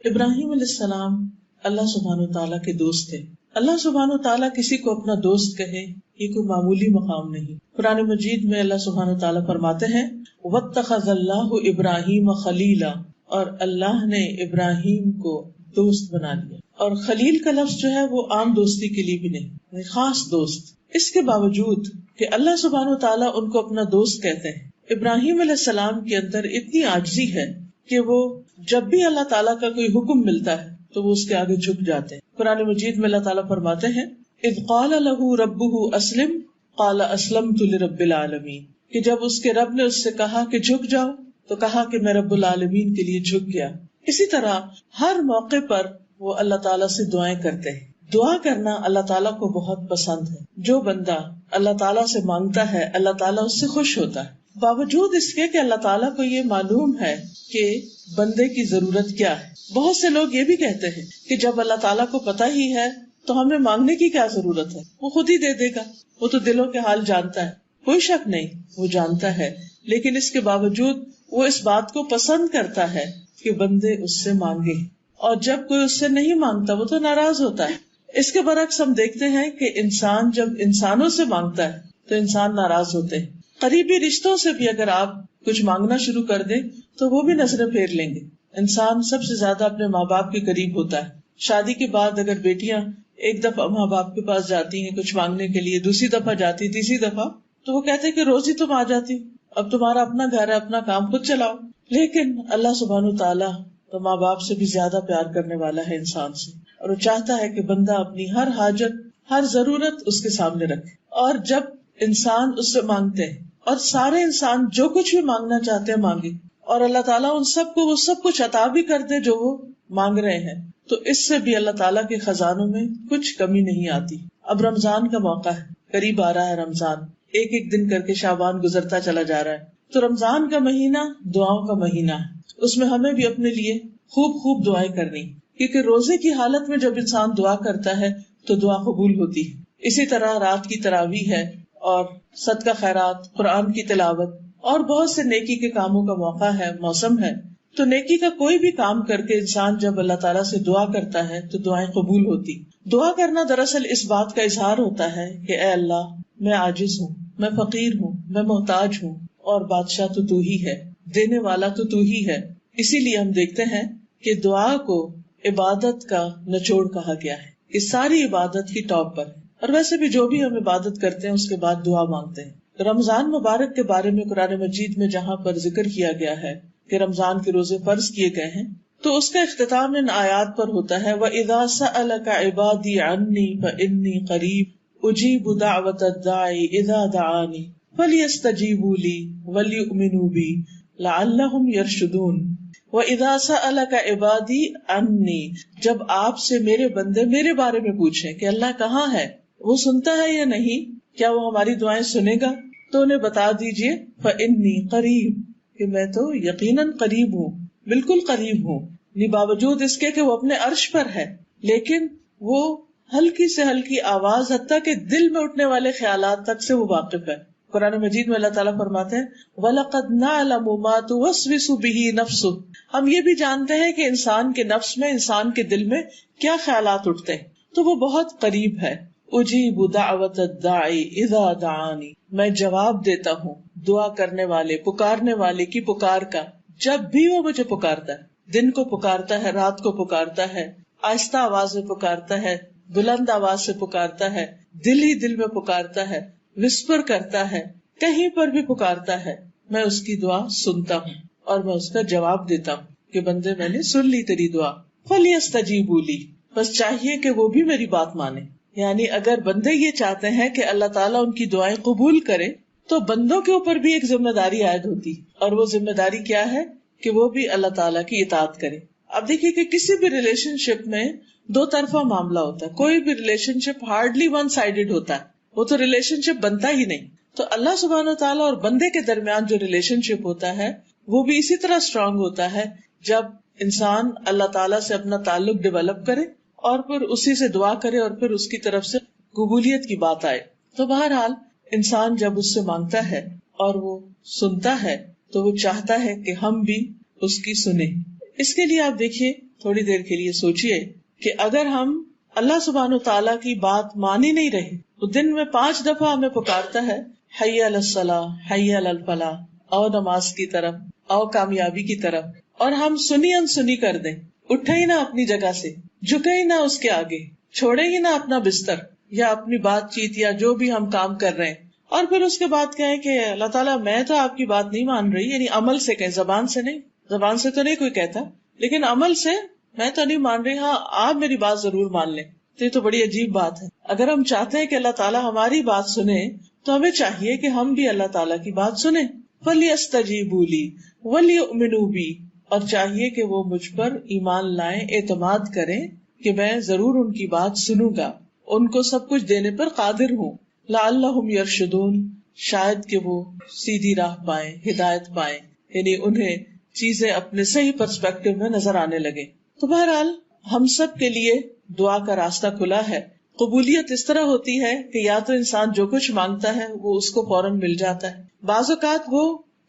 ابراہیم علیہ السلام اللہ سبحانہ وتعالیٰ کے دوست تھے. اللہ سبحانہ وتعالیٰ کسی کو اپنا دوست کہے یہ کوئی معمولی مقام نہیں. قرآن مجید میں اللہ سبحانہ وتعالیٰ فرماتے ہیں وَاتَّخَذَ اللَّهُ إِبْرَاهِيمَ خَلِيلًا، اور اللہ نے ابراہیم کو دوست بنا لیا. اور خلیل کا لفظ جو ہے وہ عام دوستی کے لیے بھی نہیں، خاص دوست. اس کے باوجود کہ اللہ سبحانہ وتعالیٰ ان کو اپنا دوست کہتے ہیں، ابراہیم علیہ السلام کے اندر اتنی عاجزی ہے کہ وہ جب بھی اللہ تعالیٰ کا کوئی حکم ملتا ہے تو وہ اس کے آگے جھک جاتے ہیں. قرآن مجید میں اللہ تعالیٰ فرماتے ہیں اذ قال له ربه اسلم قال اسلمت لرب العالمین، کہ جب اس کے رب نے اس سے کہا کہ جھک جاؤ تو کہا کہ میں رب العالمین کے لیے جھک گیا. اسی طرح ہر موقع پر وہ اللہ تعالیٰ سے دعائیں کرتے ہیں. دعا کرنا اللہ تعالیٰ کو بہت پسند ہے. جو بندہ اللہ تعالیٰ سے مانگتا ہے اللہ تعالیٰ اس سے خوش ہوتا ہے، باوجود اس کے کہ اللہ تعالیٰ کو یہ معلوم ہے کہ بندے کی ضرورت کیا ہے. بہت سے لوگ یہ بھی کہتے ہیں کہ جب اللہ تعالیٰ کو پتہ ہی ہے تو ہمیں مانگنے کی کیا ضرورت ہے، وہ خود ہی دے دے گا، وہ تو دلوں کے حال جانتا ہے. کوئی شک نہیں وہ جانتا ہے، لیکن اس کے باوجود وہ اس بات کو پسند کرتا ہے کہ بندے اس سے مانگے، اور جب کوئی اس سے نہیں مانگتا وہ تو ناراض ہوتا ہے. اس کے برعکس ہم دیکھتے ہیں کہ انسان جب انسانوں سے مانگتا ہے تو انسان ناراض ہوتے ہیں. قریبی رشتوں سے بھی اگر آپ کچھ مانگنا شروع کر دیں تو وہ بھی نظریں پھیر لیں گے. انسان سب سے زیادہ اپنے ماں باپ کے قریب ہوتا ہے. شادی کے بعد اگر بیٹیاں ایک دفعہ ماں باپ کے پاس جاتی ہیں کچھ مانگنے کے لیے، دوسری دفعہ جاتی، تیسری دفعہ، تو وہ کہتے ہیں کہ روز ہی تم آ جاتی، اب تمہارا اپنا گھر ہے، اپنا کام خود چلاؤ. لیکن اللہ سبحانہ تعالیٰ تو ماں باپ سے بھی زیادہ پیار کرنے والا ہے انسان سے، اور وہ چاہتا ہے کہ بندہ اپنی ہر حاجت، ہر ضرورت اس کے سامنے رکھے. اور جب انسان اس سے مانگتے ہیں اور سارے انسان جو کچھ بھی مانگنا چاہتے ہیں مانگے، اور اللہ تعالیٰ ان سب کو وہ سب کچھ عطا بھی کر دے جو وہ مانگ رہے ہیں، تو اس سے بھی اللہ تعالیٰ کے خزانوں میں کچھ کمی نہیں آتی. اب رمضان کا موقع ہے، قریب آ رہا ہے رمضان، ایک ایک دن کر کے شعبان گزرتا چلا جا رہا ہے. تو رمضان کا مہینہ دعاؤں کا مہینہ ہے. اس میں ہمیں بھی اپنے لیے خوب دعائیں کرنی، کیونکہ روزے کی حالت میں جب انسان دعا کرتا ہے تو دعا قبول ہوتی ہے. اسی طرح رات کی تراویح ہے اور صدقہ خیرات، قرآن کی تلاوت اور بہت سے نیکی کے کاموں کا موقع ہے، موسم ہے. تو نیکی کا کوئی بھی کام کر کے انسان جب اللہ تعالیٰ سے دعا کرتا ہے تو دعائیں قبول ہوتی. دعا کرنا دراصل اس بات کا اظہار ہوتا ہے کہ اے اللہ میں عاجز ہوں، میں فقیر ہوں، میں محتاج ہوں، اور بادشاہ تو ہی ہے، دینے والا تو ہی ہے. اسی لیے ہم دیکھتے ہیں کہ دعا کو عبادت کا نچوڑ کہا گیا ہے، کہ ساری عبادت کی ٹاپ پر ہے. اور ویسے بھی جو بھی ہم عبادت کرتے ہیں اس کے بعد دعا مانگتے ہیں. رمضان مبارک کے بارے میں قرآن مجید میں جہاں پر ذکر کیا گیا ہے کہ رمضان کے روزے فرض کیے گئے ہیں، تو اس کا اختتام ان آیات پر ہوتا ہے وَإِذَا سَأَلَكَ عِبَادِي عَنِّي فَإِنِّي قَرِيبٌ أُجِيبُ دَعْوَةَ الدَّاعِ إِذَا دَعَانِ فَلْيَسْتَجِيبُوا لِي وَلْيُؤْمِنُوا بِي لَعَلَّهُمْ يَرْشُدُونَ. وَإِذَا سَأَلَكَ عِبَادِي عَنِّي، جب آپ سے میرے بندے میرے بارے میں پوچھیں کہ اللہ کہاں ہے، وہ سنتا ہے یا نہیں، کیا وہ ہماری دعائیں سنے گا، تو انہیں بتا دیجئے فَإِنِّي قَرِيبٌ، کہ میں تو یقیناً قریب ہوں، بالکل قریب ہوں. باوجود اس کے کہ وہ اپنے عرش پر ہے، لیکن وہ ہلکی سے ہلکی آواز حتیٰ کہ دل میں اٹھنے والے خیالات تک سے وہ واقف ہے. قرآن مجید میں اللہ تعالیٰ فرماتے ہیں وَلَقَدْ نَعْلَمُ مَا تُوَسْوِسُ بِهِ نَفْسُهُ، ہم یہ بھی جانتے ہیں کہ انسان کے نفس میں، انسان کے دل میں کیا خیالات اٹھتے ہیں، تو وہ بہت قریب ہے. اجیب دعوت الداعی اذا دعانی، میں جواب دیتا ہوں دعا کرنے والے، پکارنے والے کی پکار کا جب بھی وہ مجھے پکارتا ہے. دن کو پکارتا ہے، رات کو پکارتا ہے، آہستہ آواز میں پکارتا ہے، بلند آواز سے پکارتا ہے، دل ہی دل میں پکارتا ہے، وسپر کرتا ہے، کہیں پر بھی پکارتا ہے. میں اس کی دعا سنتا ہوں اور میں اس کا جواب دیتا ہوں کہ بندے میں نے سن لی تیری دعا. فَلْيَسْتَجِيبُوا لِي، بس چاہیے کہ وہ بھی میری بات مانے. یعنی اگر بندے یہ چاہتے ہیں کہ اللہ تعالیٰ ان کی دعائیں قبول کرے تو بندوں کے اوپر بھی ایک ذمہ داری عائد ہوتی، اور وہ ذمہ داری کیا ہے کہ وہ بھی اللہ تعالیٰ کی اطاعت کرے. اب دیکھیے کہ کسی بھی ریلیشن شپ میں دو طرفہ معاملہ ہوتا ہے. کوئی بھی ریلیشن شپ ہارڈلی ون سائیڈڈ ہوتا ہے، وہ تو ریلیشن شپ بنتا ہی نہیں. تو اللہ سبحانہ تعالیٰ اور بندے کے درمیان جو ریلیشن شپ ہوتا ہے وہ بھی اسی طرح اسٹرانگ ہوتا ہے جب انسان اللہ تعالیٰ سے اپنا تعلق ڈیولپ کرے اور پھر اسی سے دعا کرے اور پھر اس کی طرف سے قبولیت کی بات آئے. تو بہرحال انسان جب اس سے مانگتا ہے اور وہ سنتا ہے تو وہ چاہتا ہے کہ ہم بھی اس کی سنیں. اس کے لیے آپ دیکھیے، تھوڑی دیر کے لیے سوچئے کہ اگر ہم اللہ سبحانہ تعالیٰ کی بات مان ہی نہیں رہے، وہ دن میں 5 دفعہ ہمیں پکارتا ہے حی علی الصلاح، حی علی الفلاح، آؤ نماز کی طرف، آؤ کامیابی کی طرف، اور ہم سنی انسنی کر دیں، اٹھے ہی نہ اپنی جگہ سے، جھکے ہی نہ اس کے آگے، چھوڑے ہی نہ اپنا بستر یا اپنی بات چیت یا جو بھی ہم کام کر رہے ہیں، اور پھر اس کے بعد کہیں کہ اللہ تعالیٰ میں تو آپ کی بات نہیں مان رہی، یعنی عمل سے کہیں، زبان سے نہیں، زبان سے تو نہیں کوئی کہتا، لیکن عمل سے میں تو نہیں مان رہی، ہاں آپ میری بات ضرور مان لیں. تو یہ تو بڑی عجیب بات ہے. اگر ہم چاہتے ہیں کہ اللہ تعالیٰ ہماری بات سنے تو ہمیں چاہیے کہ ہم بھی اللہ تعالیٰ کی بات سنیں. فَلْيَسْتَجِيبُوا لِي وَلْيُؤْمِنُوا بِي، اور چاہیے کہ وہ مجھ پر ایمان لائیں، اعتماد کریں کہ میں ضرور ان کی بات سنوں گا، ان کو سب کچھ دینے پر قادر ہوں. لَعَلَّهُمْ يَرْشُدُونَ، شاید کہ وہ سیدھی راہ پائیں، ہدایت پائیں، یعنی انہیں چیزیں اپنے صحیح پرسپیکٹو میں نظر آنے لگے. تو بہرحال ہم سب کے لیے دعا کا راستہ کھلا ہے. قبولیت اس طرح ہوتی ہے کہ یا تو انسان جو کچھ مانگتا ہے وہ اس کو فوراً مل جاتا ہے، بعض اوقات وہ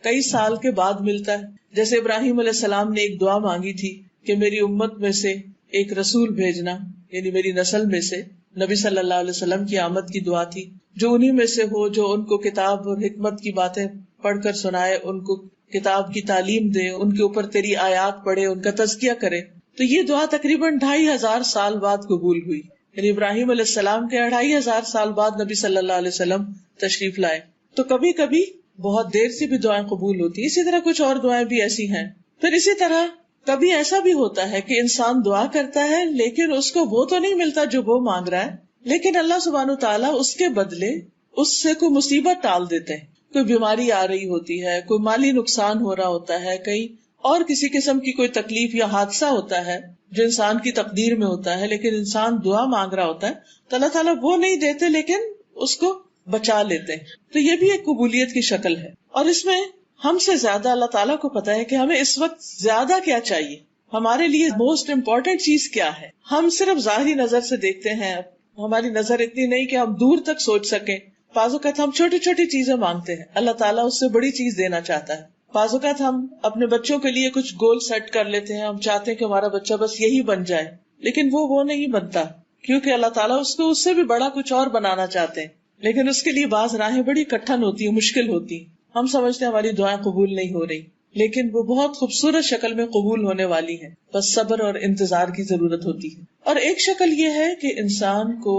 کئی سال کے بعد ملتا ہے. جیسے ابراہیم علیہ السلام نے ایک دعا مانگی تھی کہ میری امت میں سے ایک رسول بھیجنا، یعنی میری نسل میں سے. نبی صلی اللہ علیہ وسلم کی آمد کی دعا تھی، جو انہی میں سے ہو جو ان کو کتاب اور حکمت کی باتیں پڑھ کر سنائے، ان کو کتاب کی تعلیم دے، ان کے اوپر تیری آیات پڑھے، ان کا تزکیہ کرے. تو یہ دعا تقریباً 2500 سال بعد قبول ہوئی، یعنی ابراہیم علیہ السلام کے 2500 سال بعد نبی صلی اللہ علیہ وسلم تشریف لائے. تو کبھی کبھی بہت دیر سے بھی دعائیں قبول ہوتی، اسی طرح کچھ اور دعائیں بھی ایسی ہیں. پھر اسی طرح کبھی ایسا بھی ہوتا ہے کہ انسان دعا کرتا ہے لیکن اس کو وہ تو نہیں ملتا جو وہ مانگ رہا ہے، لیکن اللہ سبحانہ تعالیٰ اس کے بدلے اس سے کوئی مصیبت ٹال دیتے ہیں. کوئی بیماری آ رہی ہوتی ہے، کوئی مالی نقصان ہو رہا ہوتا ہے، کہیں اور کسی قسم کی کوئی تکلیف یا حادثہ ہوتا ہے جو انسان کی تقدیر میں ہوتا ہے، لیکن انسان دعا مانگ رہا ہوتا ہے تو اللہ تعالیٰ وہ نہیں دیتے لیکن اس کو بچا لیتے ہیں. تو یہ بھی ایک قبولیت کی شکل ہے. اور اس میں ہم سے زیادہ اللہ تعالیٰ کو پتا ہے کہ ہمیں اس وقت زیادہ کیا چاہیے، ہمارے لیے موسٹ امپورٹنٹ چیز کیا ہے. ہم صرف ظاہری نظر سے دیکھتے ہیں، ہماری نظر اتنی نہیں کہ ہم دور تک سوچ سکیں. بعض اوقات ہم چھوٹی چھوٹی چیزیں مانگتے ہیں، اللہ تعالیٰ اس سے بڑی چیز دینا چاہتا ہے. بعض اوقات ہم اپنے بچوں کے لیے کچھ گول سیٹ کر لیتے ہیں، ہم چاہتے ہیں کہ ہمارا بچہ بس یہی بن جائے، لیکن وہ نہیں بنتا، کیونکہ اللہ تعالیٰ اس کو اس سے بھی بڑا کچھ اور بنانا چاہتے ہیں. لیکن اس کے لیے بعض راہیں بڑی کٹھن ہوتی ہیں، مشکل ہوتی ہیں. ہم سمجھتے ہیں ہماری دعائیں قبول نہیں ہو رہی، لیکن وہ بہت خوبصورت شکل میں قبول ہونے والی ہیں، بس صبر اور انتظار کی ضرورت ہوتی ہے. اور ایک شکل یہ ہے کہ انسان کو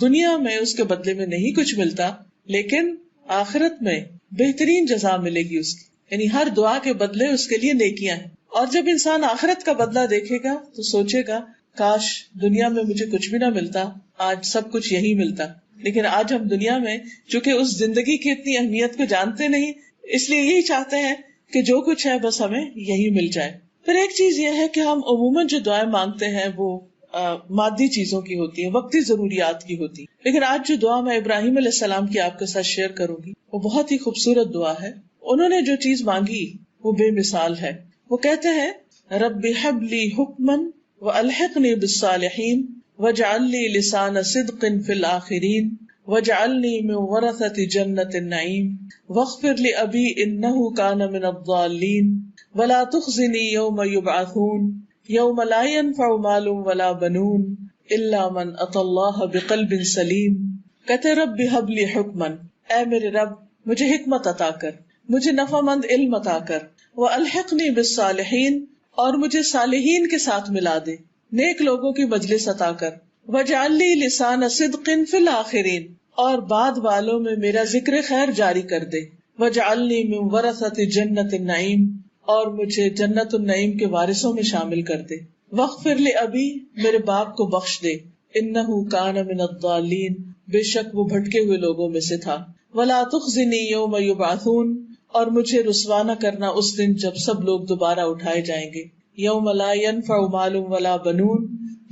دنیا میں اس کے بدلے میں نہیں کچھ ملتا، لیکن آخرت میں بہترین جزا ملے گی اس کی، یعنی ہر دعا کے بدلے اس کے لیے نیکیاں ہیں. اور جب انسان آخرت کا بدلہ دیکھے گا تو سوچے گا کاش دنیا میں مجھے کچھ بھی نہ ملتا، آج سب کچھ یہی ملتا. لیکن آج ہم دنیا میں چونکہ اس زندگی کی اتنی اہمیت کو جانتے نہیں، اس لیے یہی چاہتے ہیں کہ جو کچھ ہے بس ہمیں یہی مل جائے. پھر ایک چیز یہ ہے کہ ہم عموماً جو دعائیں مانگتے ہیں وہ مادی چیزوں کی ہوتی ہیں، وقتی ضروریات کی ہوتی ہیں. لیکن آج جو دعا میں ابراہیم علیہ السلام کی آپ کے ساتھ شیئر کروں گی وہ بہت ہی خوبصورت دعا ہے. انہوں نے جو چیز مانگی وہ بے مثال ہے. وہ کہتے ہیں رب ہب لی حکما والحقنی بالصالحین واجعل لی لسان صدق فی الآخرین واجعلنی من ورثۃ جنۃ النعیم واغفر لأبی انہ کان من الضالین ولا تخزنی یوم یبعثون یوم لا ينفع مال ولا بنون الا من اتى اللہ بقلب سلیم. کہتے رب ہب لی حکما، اے میرے رب مجھے حکمت عطا کر، مجھے نفع مند علم عطا کر، والحقنی بالصالحین اور مجھے صالحین کے ساتھ ملا دے، نیک لوگوں کی مجلس عطا کر، واجعل لی لسان صدق فی الآخرین اور بعد والوں میں میرا ذکر خیر جاری کر دے، واجعلنی من ورثۃ جنۃ النعیم اور مجھے جنت النعیم کے وارثوں میں شامل کر دے، واغفر لأبی میرے باپ کو بخش دے، انہ کان من الضالین بے شک وہ بھٹکے ہوئے لوگوں میں سے تھا، ولا تخزنی یوم یبعثون اور مجھے رسوا نہ کرنا اس دن جب سب لوگ دوبارہ اٹھائے جائیں گے، یوم لا ينفع مال ولا بنون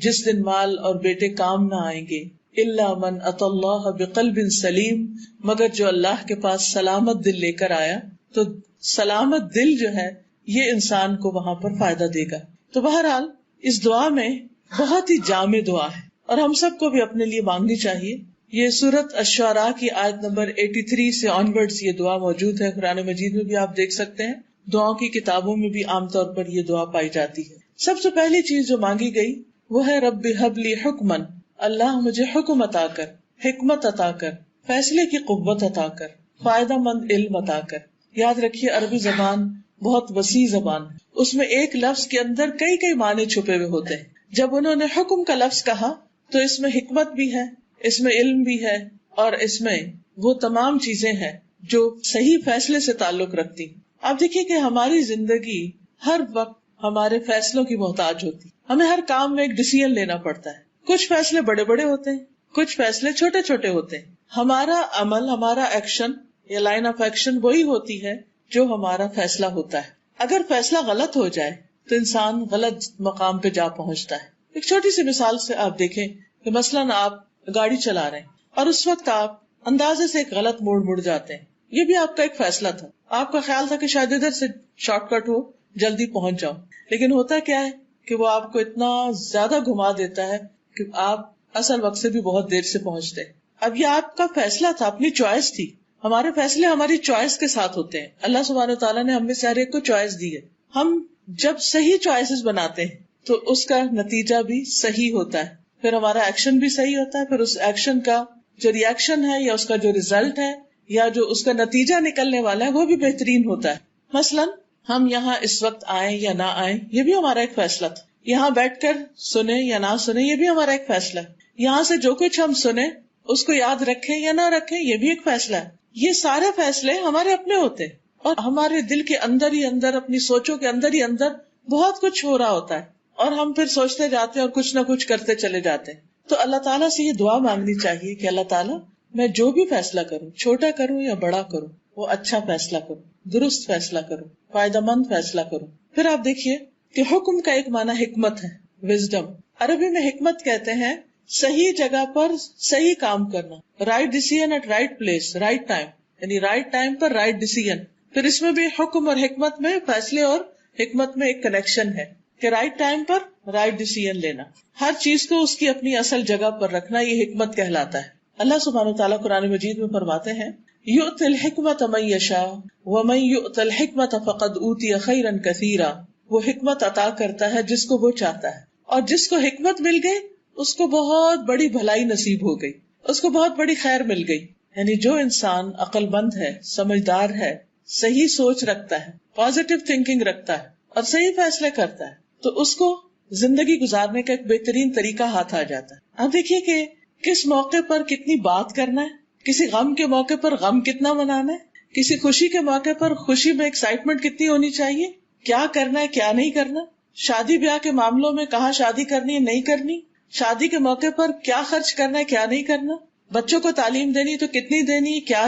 جس دن مال اور بیٹے کام نہ آئیں گے، الا من اتى اللہ بقلب سلیم مگر جو اللہ کے پاس سلامت دل لے کر آیا. تو سلامت دل جو ہے یہ انسان کو وہاں پر فائدہ دے گا. تو بہرحال اس دعا میں بہت ہی جامع دعا ہے اور ہم سب کو بھی اپنے لیے مانگنی چاہیے. یہ سورۃ الشعراء کی آیت نمبر 83 سے آنورڈز یہ دعا موجود ہے. قرآن مجید میں بھی آپ دیکھ سکتے ہیں، دعاؤں کی کتابوں میں بھی عام طور پر یہ دعا پائی جاتی ہے. سب سے پہلی چیز جو مانگی گئی وہ ہے رب ہب لی حکمن، اللہ مجھے حکم عطا کر، حکمت عطا کر، فیصلے کی قوت عطا کر، فائدہ مند علم عطا کر۔ یاد رکھیے عربی زبان بہت وسیع زبان ہے، اس میں ایک لفظ کے اندر کئی کئی معنی چھپے ہوئے ہوتے ہیں۔ جب انہوں نے حکم کا لفظ کہا تو اس میں حکمت بھی ہے، اس میں علم بھی ہے، اور اس میں وہ تمام چیزیں ہیں جو صحیح فیصلے سے تعلق رکھتی۔ آپ دیکھیے کہ ہماری زندگی ہر وقت ہمارے فیصلوں کی محتاج ہوتی، ہمیں ہر کام میں ایک ڈیسیژن لینا پڑتا ہے۔ کچھ فیصلے بڑے بڑے ہوتے ہیں، کچھ فیصلے چھوٹے چھوٹے ہوتے ہیں۔ ہمارا عمل، ہمارا ایکشن یا لائن آف ایکشن وہی ہوتی ہے جو ہمارا فیصلہ ہوتا ہے۔ اگر فیصلہ غلط ہو جائے تو انسان غلط مقام پہ جا پہنچتا ہے۔ ایک چھوٹی سی مثال سے آپ دیکھیں کہ مثلاً آپ گاڑی چلا رہے ہیں اور اس وقت آپ اندازے سے ایک غلط موڑ مڑ جاتے ہیں، یہ بھی آپ کا ایک فیصلہ تھا، آپ کا خیال تھا کہ شاید ادھر سے شارٹ کٹ ہو، جلدی پہنچ جاؤ، لیکن ہوتا کیا ہے کہ وہ آپ کو اتنا زیادہ گھما دیتا ہے کہ آپ اصل وقت سے بھی بہت دیر سے پہنچتے ہیں۔ اب یہ آپ کا فیصلہ تھا، اپنی چوائس تھی۔ ہمارے فیصلے ہماری چوائس کے ساتھ ہوتے ہیں۔ اللہ سبحانہ وتعالیٰ نے ہم میں سے ہر ایک کو چوائس دی ہے۔ ہم جب صحیح چوائسز بناتے ہیں تو اس کا نتیجہ بھی صحیح ہوتا ہے، پھر ہمارا ایکشن بھی صحیح ہوتا ہے، پھر اس ایکشن کا جو ری ایکشن ہے یا اس کا جو ریزلٹ ہے یا جو اس کا نتیجہ نکلنے والا ہے وہ بھی بہترین ہوتا ہے۔ مثلاً ہم یہاں اس وقت آئیں یا نہ آئیں یہ بھی ہمارا ایک فیصلہ تھا، یہاں بیٹھ کر سنیں یا نہ سنیں یہ بھی ہمارا ایک فیصلہ ہے، یہاں سے جو کچھ ہم سنیں اس کو یاد رکھیں یا نہ رکھیں یہ بھی ایک فیصلہ ہے۔ یہ سارے فیصلے ہمارے اپنے ہوتے ہیں اور ہمارے دل کے اندر ہی اندر، اپنی سوچوں کے اندر ہی اندر بہت کچھ ہو رہا ہوتا ہے اور ہم پھر سوچتے جاتے ہیں اور کچھ نہ کچھ کرتے چلے جاتے ہیں۔ تو اللہ تعالیٰ سے یہ دعا مانگنی چاہیے کہ اللہ تعالیٰ میں جو بھی فیصلہ کروں، چھوٹا کروں یا بڑا کروں، وہ اچھا فیصلہ کروں، درست فیصلہ کروں، فائدہ مند فیصلہ کروں۔ پھر آپ دیکھیے کہ حکم کا ایک معنی حکمت ہے، وزڈم۔ عربی میں حکمت کہتے ہیں صحیح جگہ پر صحیح کام کرنا، right decision at right place, right time, یعنی رائٹ ٹائم پر رائٹ ڈیسیژن۔ پھر اس میں بھی حکم اور حکمت میں، فیصلے اور حکمت میں ایک کنیکشن ہے کہ رائٹ ٹائم پر رائٹ ڈیسیژن لینا، ہر چیز کو اس کی اپنی اصل جگہ پر رکھنا، یہ حکمت کہلاتا ہے۔ اللہ سبحانہ وتعالیٰ قرآن مجید میں فرماتے ہیں یؤتی الحکمت من یشاء ومن یؤت الحکمت فقد اوتی خیرا کثیرا، وہ حکمت عطا کرتا ہے جس کو وہ چاہتا ہے، اور جس کو حکمت مل گئی اس کو بہت بڑی بھلائی نصیب ہو گئی، اس کو بہت بڑی خیر مل گئی۔ یعنی جو انسان عقل مند ہے، سمجھدار ہے، صحیح سوچ رکھتا ہے، پازیٹیو تھنکنگ رکھتا ہے اور صحیح فیصلے کرتا ہے تو اس کو زندگی گزارنے کا ایک بہترین طریقہ ہاتھ آ جاتا ہے۔ اب دیکھیے کہ کس موقع پر کتنی بات کرنا ہے، کسی غم کے موقع پر غم کتنا منانا ہے، کسی خوشی کے موقع پر خوشی میں ایکسائٹمنٹ کتنی ہونی چاہیے، کیا کرنا ہے کیا نہیں کرنا، شادی بیاہ کے معاملوں میں کہاں شادی کرنی ہے نہیں کرنی، شادی کے موقع پر کیا خرچ کرنا ہے کیا نہیں کرنا، بچوں کو تعلیم دینی تو کتنی دینی، کیا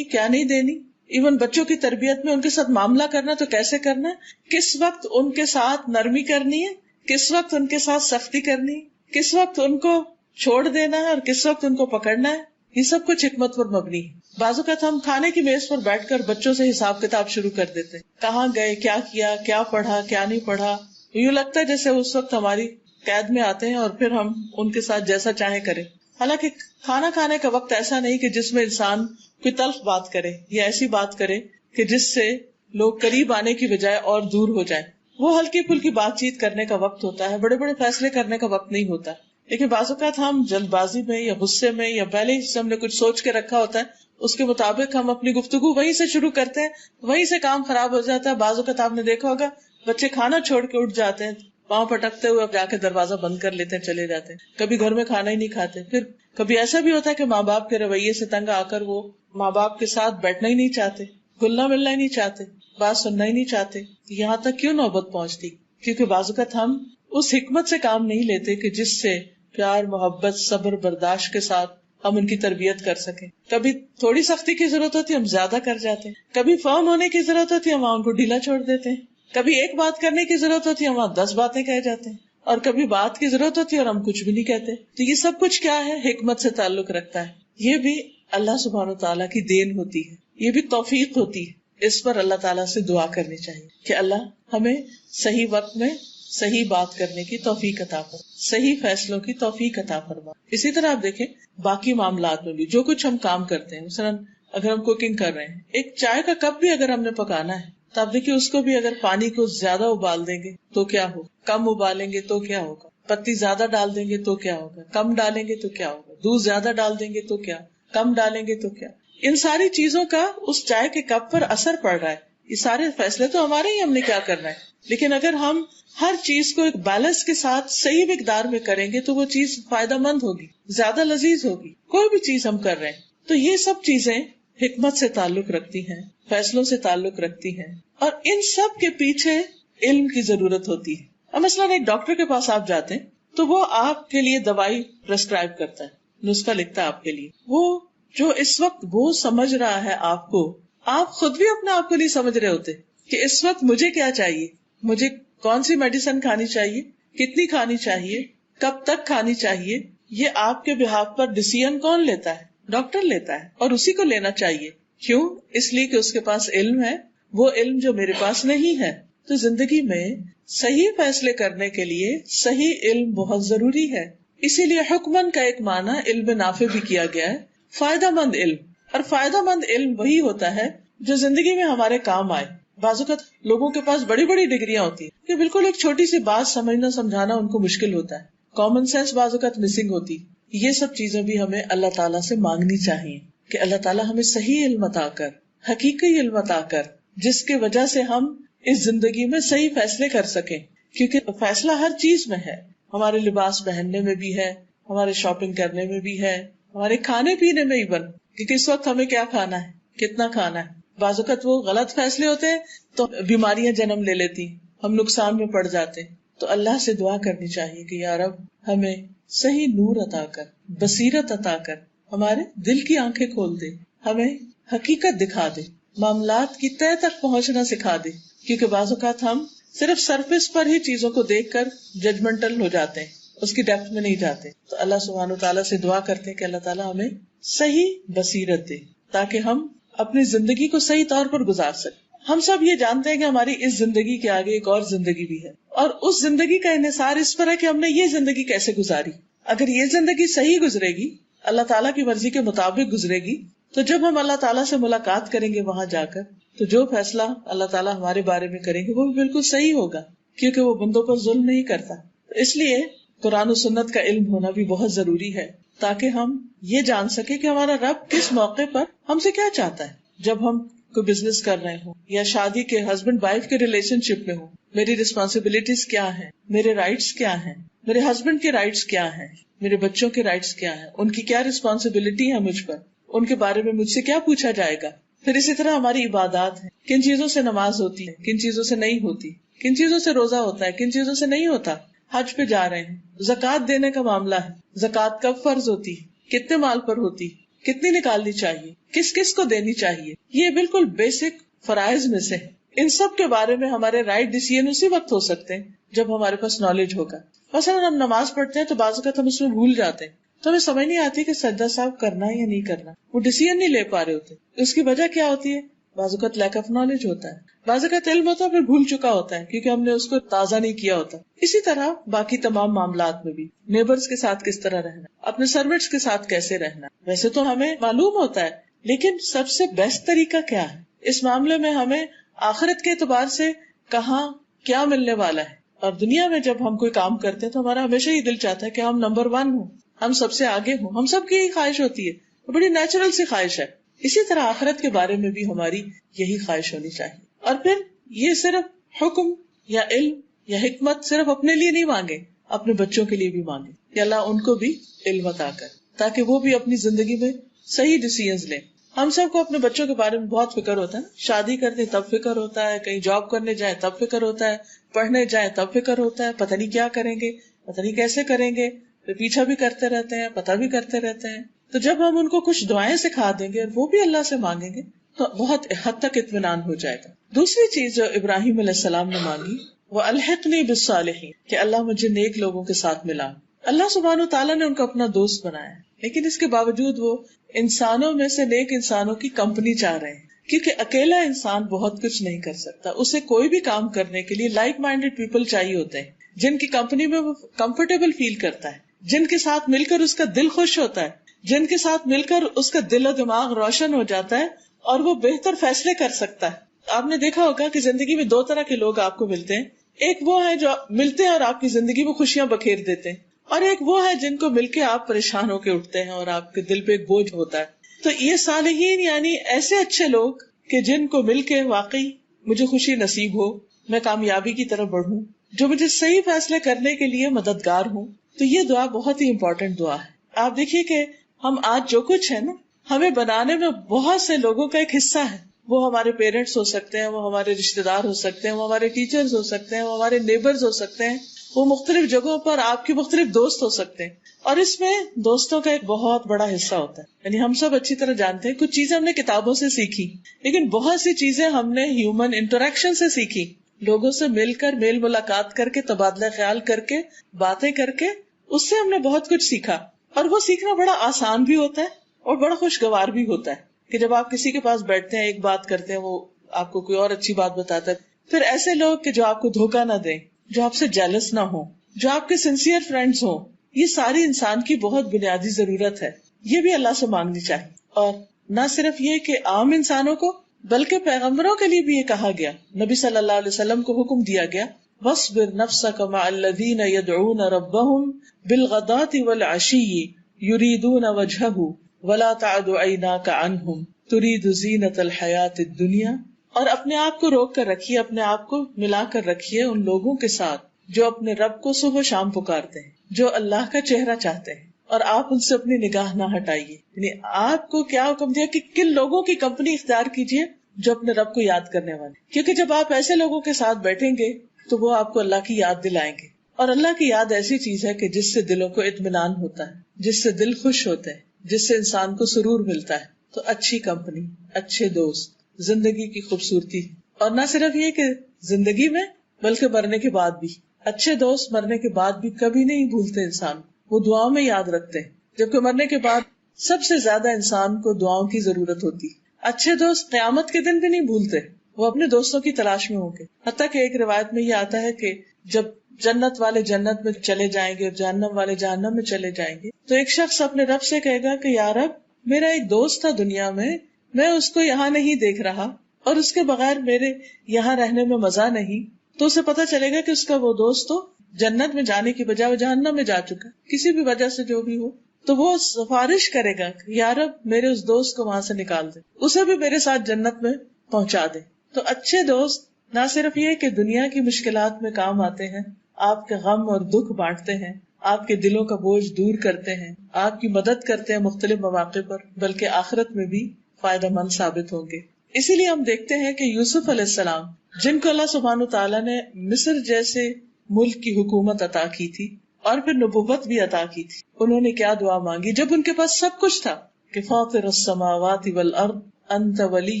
نہیں دینی، ایون بچوں کی تربیت میں ان کے ساتھ معاملہ کرنا تو کیسے کرنا ہے، کس وقت ان کے ساتھ نرمی کرنی ہے، کس وقت ان کے ساتھ سختی کرنی ہے، کس وقت ان کو چھوڑ دینا ہے اور کس وقت ان کو پکڑنا ہے، یہ سب کچھ حکمت پر مبنی ہے۔ بعض اوقات ہم کھانے کی میز پر بیٹھ کر بچوں سے حساب کتاب شروع کر دیتے ہیں، کہاں گئے، کیا کیا، کیا پڑھا، کیا نہیں پڑھا، یوں لگتا ہے جیسے اس وقت ہماری قید میں آتے ہیں اور پھر ہم ان کے ساتھ جیسا چاہیں کریں۔ حالانکہ کھانا کھانے کا وقت ایسا نہیں کہ جس میں انسان کوئی تلخ بات کرے یا ایسی بات کرے کہ جس سے لوگ قریب آنے کی بجائے اور دور ہو جائیں۔ وہ ہلکی پھلکی بات چیت کرنے کا وقت ہوتا ہے، بڑے بڑے فیصلے کرنے کا وقت نہیں ہوتا۔ لیکن بعض اوقات ہم جلد بازی میں یا غصے میں یا پہلے ہی ہم نے کچھ سوچ کے رکھا ہوتا ہے اس کے مطابق ہم اپنی گفتگو وہیں سے شروع کرتے ہیں، وہیں سے کام خراب ہو جاتا ہے۔ بعض اوقات آپ نے دیکھا ہوگا بچے کھانا چھوڑ کے اٹھ جاتے ہیں، پاؤں پٹکتے ہوئے اب جا کے دروازہ بند کر لیتے ہیں، چلے جاتے ہیں، کبھی گھر میں کھانا ہی نہیں کھاتے۔ پھر کبھی ایسا بھی ہوتا ہے کہ ماں باپ کے رویے سے تنگ آ کر وہ ماں باپ کے ساتھ بیٹھنا ہی نہیں چاہتے، گلنا ملنا ہی نہیں چاہتے، بات سننا ہی نہیں چاہتے۔ یہاں تک کیوں نوبت پہنچتی؟ کیونکہ بعض اوقات ہم اس حکمت سے کام نہیں لیتے کہ جس سے پیار، محبت، صبر، برداشت کے ساتھ ہم ان کی تربیت کر سکیں۔ کبھی تھوڑی سختی کی ضرورت ہوتی ہے ہم زیادہ کر جاتے ہیں، کبھی فرم ہونے کی ضرورت ہوتی ہے ہم ان کو ڈھیلا چھوڑ دیتے ہیں، کبھی ایک بات کرنے کی ضرورت ہوتی ہے ہم 10 باتیں کہہ جاتے ہیں، اور کبھی بات کی ضرورت ہوتی ہے اور ہم کچھ بھی نہیں کہتے۔ تو یہ سب کچھ کیا ہے؟ حکمت سے تعلق رکھتا ہے۔ یہ بھی اللہ سبحانہ وتعالیٰ کی دین ہوتی ہے، یہ بھی توفیق ہوتی ہے۔ اس پر اللہ تعالیٰ سے دعا کرنی چاہیے کہ اللہ ہمیں صحیح وقت میں صحیح بات کرنے کی توفیق عطا فرما، صحیح فیصلوں کی توفیق عطا فرما۔ اسی طرح آپ دیکھیں باقی معاملات میں بھی جو کچھ ہم کام کرتے ہیں، مثلاً اگر ہم کوکنگ کر رہے ہیں، ایک چائے کا کپ بھی اگر ہم نے پکانا ہے تو آپ دیکھیے اس کو بھی اگر پانی کو زیادہ ابال دیں گے تو کیا ہوگا، کم ابالیں گے تو کیا ہوگا، پتی زیادہ ڈال دیں گے تو کیا ہوگا، کم ڈالیں گے تو کیا ہوگا، دودھ زیادہ ڈال دیں گے تو کیا، کم ڈالیں گے تو کیا. ان ساری چیزوں کا اس چائے کے کپ پر اثر پڑ رہا ہے. یہ سارے فیصلے تو ہمارے ہی، ہم نے کیا کرنا ہے. لیکن اگر ہم ہر چیز کو ایک بیلنس کے ساتھ صحیح مقدار میں کریں گے تو وہ چیز فائدہ مند ہوگی، زیادہ لذیذ ہوگی. کوئی بھی چیز ہم کر رہے ہیں تو یہ سب چیزیں حکمت سے تعلق رکھتی ہیں، فیصلوں سے تعلق رکھتی ہیں، اور ان سب کے پیچھے علم کی ضرورت ہوتی ہے. اب مثلاً ایک ڈاکٹر کے پاس آپ جاتے ہیں تو وہ آپ کے لیے دوائی پرسکرائب کرتا ہے، نسخہ لکھتا ہے آپ کے لیے. وہ جو اس وقت وہ سمجھ رہا ہے آپ کو، آپ خود بھی اپنے آپ کو نہیں سمجھ رہے ہوتے کہ اس وقت مجھے کیا چاہیے، مجھے کون سی میڈیسن کھانی چاہیے، کتنی کھانی چاہیے، کب تک کھانی چاہیے. یہ آپ کے بہاف پر ڈیسیژن کون لیتا ہے؟ ڈاکٹر لیتا ہے، اور اسی کو لینا چاہیے. کیوں؟ اس لیے کہ اس کے پاس علم ہے، وہ علم جو میرے پاس نہیں ہے. تو زندگی میں صحیح فیصلے کرنے کے لیے صحیح علم بہت ضروری ہے. اسی لیے حکمن کا ایک معنی علم نافع بھی کیا گیا ہے، فائدہ مند علم. اور فائدہ مند علم وہی ہوتا ہے جو زندگی میں ہمارے کام آئے. بعض اوقات لوگوں کے پاس بڑی بڑی ڈگریاں ہوتی ہیں کہ بالکل ایک چھوٹی سی بات سمجھنا سمجھانا ان کو مشکل ہوتا ہے. کامن سینس بعض اوقات مسنگ ہوتی. یہ سب چیزیں بھی ہمیں اللہ تعالیٰ سے مانگنی چاہیے کہ اللہ تعالیٰ ہمیں صحیح علم عطا کر، حقیقی علم عطا کر، جس کی وجہ سے ہم اس زندگی میں صحیح فیصلے کر سکیں. کیونکہ فیصلہ ہر چیز میں ہے، ہمارے لباس پہننے میں بھی ہے، ہمارے شاپنگ کرنے میں بھی ہے، ہمارے کھانے پینے میں ایون کہ کس وقت ہمیں کیا کھانا ہے، کتنا کھانا ہے. بعض اوقات وہ غلط فیصلے ہوتے ہیں تو بیماریاں جنم لے لیتی، ہم نقصان میں پڑ جاتے. تو اللہ سے دعا کرنی چاہیے کہ یا رب ہمیں صحیح نور عطا کر، بصیرت عطا کر، ہمارے دل کی آنکھیں کھول دے، ہمیں حقیقت دکھا دے، معاملات کی تہہ تک پہنچنا سکھا دے. کیونکہ بعض اوقات ہم صرف سرفیس پر ہی چیزوں کو دیکھ کر ججمنٹل ہو جاتے ہیں، اس کی ڈیپتھ میں نہیں جاتے. تو اللہ سبحانہ وتعالیٰ سے دعا کرتے ہیں کہ اللہ تعالیٰ ہمیں صحیح بصیرت دے تاکہ ہم اپنی زندگی کو صحیح طور پر گزار سکیں. ہم سب یہ جانتے ہیں کہ ہماری اس زندگی کے آگے ایک اور زندگی بھی ہے، اور اس زندگی کا انحصار اس پر ہے کہ ہم نے یہ زندگی کیسے گزاری. اگر یہ زندگی صحیح گزرے گی، اللہ تعالیٰ کی مرضی کے مطابق گزرے گی، تو جب ہم اللہ تعالیٰ سے ملاقات کریں گے وہاں جا کر، تو جو فیصلہ اللہ تعالیٰ ہمارے بارے میں کریں گے وہ بھی بالکل صحیح ہوگا، کیونکہ وہ بندوں پر ظلم نہیں کرتا. اس لیے قرآن و سنت کا علم ہونا بھی بہت ضروری ہے تاکہ ہم یہ جان سکیں کہ ہمارا رب کس موقع پر ہم سے کیا چاہتا ہے. جب ہم کوئی بزنس کر رہے ہوں یا شادی کے ہسبینڈ وائف کے ریلیشن شپ میں ہوں، میری ریسپانسبلٹیز کیا ہیں، میرے رائٹس کیا ہیں، میرے ہسبینڈ کے رائٹس کیا ہیں، میرے بچوں کے رائٹس کیا ہیں، ان کی کیا ریسپانسبلٹی ہے مجھ پر، ان کے بارے میں مجھ سے کیا پوچھا جائے گا. پھر اسی طرح ہماری عبادات ہیں، کن چیزوں سے نماز ہوتی ہے، کن چیزوں سے نہیں ہوتی، کن چیزوں سے روزہ ہوتا ہے، کن چیزوں سے نہیں ہوتا. حج پہ جا رہے ہیں، زکوٰۃ دینے کا معاملہ ہے، زکوٰۃ کب فرض ہوتی، کتنے مال پر ہوتی، کتنی نکالنی چاہیے، کس کس کو دینی چاہیے. یہ بالکل بیسک فرائض میں سے ہے. ان سب کے بارے میں ہمارے رائٹ ڈیسیژن اسی وقت ہو سکتے ہیں جب ہمارے پاس نالج ہوگا. مثلا ہم نماز پڑھتے ہیں تو بعض اوقات ہم اس میں بھول جاتے ہیں، تو ہمیں سمجھ نہیں آتی کہ سجدہ صاحب کرنا ہے یا نہیں کرنا، وہ ڈیسیژن نہیں لے پا رہے ہوتے. اس کی وجہ کیا ہوتی ہے؟ بعض اوقات لیک آف نالج ہوتا ہے، بعض اوقات علم ہوتا ہے پھر بھول چکا ہوتا ہے کیونکہ ہم نے اس کو تازہ نہیں کیا ہوتا. اسی طرح باقی تمام معاملات میں بھی، نیبرز کے ساتھ کس طرح رہنا، اپنے سروینٹس کے ساتھ کیسے رہنا. ویسے تو ہمیں معلوم ہوتا ہے، لیکن سب سے بیسٹ طریقہ کیا ہے اس معاملے میں؟ ہمیں آخرت کے اعتبار سے کہاں کیا ملنے والا ہے. اور دنیا میں جب ہم کوئی کام کرتے ہیں تو ہمارا ہمیشہ ہی دل چاہتا ہے کہ ہم نمبر 1 ہوں، ہم سب سے آگے ہوں. ہم سب کی یہی خواہش ہوتی ہے، بڑی نیچرل سی خواہش ہے. اسی طرح آخرت کے بارے میں بھی ہماری یہی خواہش ہونی چاہیے. اور پھر یہ صرف حکم یا علم یا حکمت صرف اپنے لیے نہیں مانگے، اپنے بچوں کے لیے بھی مانگے کہ اللہ ان کو بھی علم عطا کر تاکہ وہ بھی اپنی زندگی میں صحیح ڈیسیژنز لیں. ہم سب کو اپنے بچوں کے بارے میں بہت فکر ہوتا ہے، شادی کرتے تب فکر ہوتا ہے، کہیں جاب کرنے جائیں تب فکر ہوتا ہے، پڑھنے جائیں تب فکر ہوتا ہے، پتہ نہیں کیا کریں گے، پتہ نہیں کیسے کریں گے، پھر پیچھا بھی کرتے رہتے ہیں، پتہ بھی کرتے رہتے ہیں. تو جب ہم ان کو کچھ دعائیں سکھا دیں گے اور وہ بھی اللہ سے مانگیں گے تو بہت حد تک اطمینان ہو جائے گا. دوسری چیز جو ابراہیم علیہ السلام نے مانگی وہ الحقنی بالصالحین، کہ اللہ مجھے نیک لوگوں کے ساتھ ملا. اللہ سبحانہ تعالیٰ نے ان کو اپنا دوست بنایا، لیکن اس کے باوجود وہ انسانوں میں سے نیک انسانوں کی کمپنی چاہ رہے ہیں، کیونکہ اکیلا انسان بہت کچھ نہیں کر سکتا. اسے کوئی بھی کام کرنے کے لیے لائک مائنڈیڈ پیپل چاہیے ہوتے ہیں، جن کی کمپنی میں وہ کمفرٹیبل فیل کرتا ہے، جن کے ساتھ مل کر اس کا دل خوش ہوتا ہے، جن کے ساتھ مل کر اس کا دل و دماغ روشن ہو جاتا ہے اور وہ بہتر فیصلے کر سکتا ہے. آپ نے دیکھا ہوگا کہ زندگی میں دو طرح کے لوگ آپ کو ملتے ہیں. ایک وہ ہے جو ملتے ہیں اور آپ کی زندگی میں خوشیاں بکھیر دیتے ہیں، اور ایک وہ ہے جن کو مل کے آپ پریشان ہو کے اٹھتے ہیں اور آپ کے دل پہ ایک بوجھ ہوتا ہے. تو یہ صالحین یعنی ایسے اچھے لوگ کہ جن کو مل کے واقعی مجھے خوشی نصیب ہو، میں کامیابی کی طرف بڑھوں، جو مجھے صحیح فیصلے کرنے کے لیے مددگار ہوں. تو یہ دعا بہت ہی امپورٹنٹ دعا ہے. آپ دیکھیے کہ ہم آج جو کچھ ہے نا، ہمیں بنانے میں بہت سے لوگوں کا ایک حصہ ہے. وہ ہمارے پیرنٹس ہو سکتے ہیں، وہ ہمارے رشتہ دار ہو سکتے ہیں، وہ ہمارے ٹیچرز ہو سکتے ہیں، وہ ہمارے نیبرز ہو سکتے ہیں، وہ مختلف جگہوں پر آپ کے مختلف دوست ہو سکتے ہیں. اور اس میں دوستوں کا ایک بہت بڑا حصہ ہوتا ہے. یعنی ہم سب اچھی طرح جانتے ہیں کچھ چیزیں ہم نے کتابوں سے سیکھی، لیکن بہت سی چیزیں ہم نے ہیومن انٹریکشن سے سیکھی. لوگوں سے مل کر، میل ملاقات کر کے، تبادلہ خیال کر کے، باتیں کر کے، اس سے ہم نے بہت کچھ سیکھا. اور وہ سیکھنا بڑا آسان بھی ہوتا ہے اور بڑا خوشگوار بھی ہوتا ہے کہ جب آپ کسی کے پاس بیٹھتے ہیں، ایک بات کرتے ہیں، وہ آپ کو کوئی اور اچھی بات بتاتا ہے. پھر ایسے لوگ کہ جو آپ کو دھوکہ نہ دیں، جو آپ سے جیلس نہ ہوں، جو آپ کے سنسیئر فرینڈز ہوں، یہ ساری انسان کی بہت بنیادی ضرورت ہے. یہ بھی اللہ سے مانگنی چاہیے. اور نہ صرف یہ کہ عام انسانوں کو، بلکہ پیغمبروں کے لیے بھی یہ کہا گیا. نبی صلی اللہ علیہ وسلم کو حکم دیا گیا وَاصْبِرْ نَفْسَكَ مَعَ الَّذِينَ يَدْعُونَ رَبَّهُمْ بِالْغَدَاةِ وَالْعَشِيِّ يُرِيدُونَ وَجْهَهُ وَلَا تَعْدُ عَيْنَاكَ عَنْهُمْ تُرِيدُ زِينَةَ الْحَيَاةِ الدُّنْيَا. اور اپنے آپ کو روک کر رکھیے، اپنے آپ کو ملا کر رکھیے ان لوگوں کے ساتھ جو اپنے رب کو صبح و شام پکارتے ہیں، جو اللہ کا چہرہ چاہتے ہیں، اور آپ ان سے اپنی نگاہ نہ ہٹائیے. یعنی آپ کو کیا حکم دیا کہ کن لوگوں کی کمپنی اختیار کیجیے؟ جو اپنے رب کو یاد کرنے والے. کیونکہ جب آپ ایسے لوگوں کے ساتھ بیٹھیں گے تو وہ آپ کو اللہ کی یاد دلائیں گے. اور اللہ کی یاد ایسی چیز ہے کہ جس سے دلوں کو اطمینان ہوتا ہے، جس سے دل خوش ہوتے ہیں، جس سے انسان کو سرور ملتا ہے. تو اچھی کمپنی، اچھے دوست زندگی کی خوبصورتی. اور نہ صرف یہ کہ زندگی میں، بلکہ مرنے کے بعد بھی. اچھے دوست مرنے کے بعد بھی کبھی نہیں بھولتے انسان، وہ دعاؤں میں یاد رکھتے ہیں. جبکہ مرنے کے بعد سب سے زیادہ انسان کو دعاؤں کی ضرورت ہوتی. اچھے دوست قیامت کے دن بھی نہیں بھولتے، وہ اپنے دوستوں کی تلاش میں ہوں گے. حتیٰ کہ ایک روایت میں یہ آتا ہے کہ جب جنت والے جنت میں چلے جائیں گے اور جہنم والے جہنم میں چلے جائیں گے تو ایک شخص اپنے رب سے کہے گا کہ یا رب، میرا ایک دوست تھا دنیا میں اس کو یہاں نہیں دیکھ رہا اور اس کے بغیر میرے یہاں رہنے میں مزہ نہیں. تو اسے پتا چلے گا کہ اس کا وہ دوست تو جنت میں جانے کی بجائے وہ جہنم میں جا چکا، کسی بھی وجہ سے جو بھی ہو. تو وہ سفارش کرے گا کہ یا رب، میرے اس دوست کو وہاں سے نکال دے، اسے بھی میرے ساتھ جنت میں پہنچا دے. تو اچھے دوست نہ صرف یہ کہ دنیا کی مشکلات میں کام آتے ہیں، آپ کے غم اور دکھ بانٹتے ہیں، آپ کے دلوں کا بوجھ دور کرتے ہیں، آپ کی مدد کرتے ہیں مختلف مواقع پر، بلکہ آخرت میں بھی فائدہ مند ثابت ہوں گے. اسی لیے ہم دیکھتے ہیں کہ یوسف علیہ السلام، جن کو اللہ سبحانہ تعالیٰ نے مصر جیسے ملک کی حکومت عطا کی تھی اور پھر نبوت بھی عطا کی تھی، انہوں نے کیا دعا مانگی جب ان کے پاس سب کچھ تھا کہ فاطر السماوات والارض انت ولی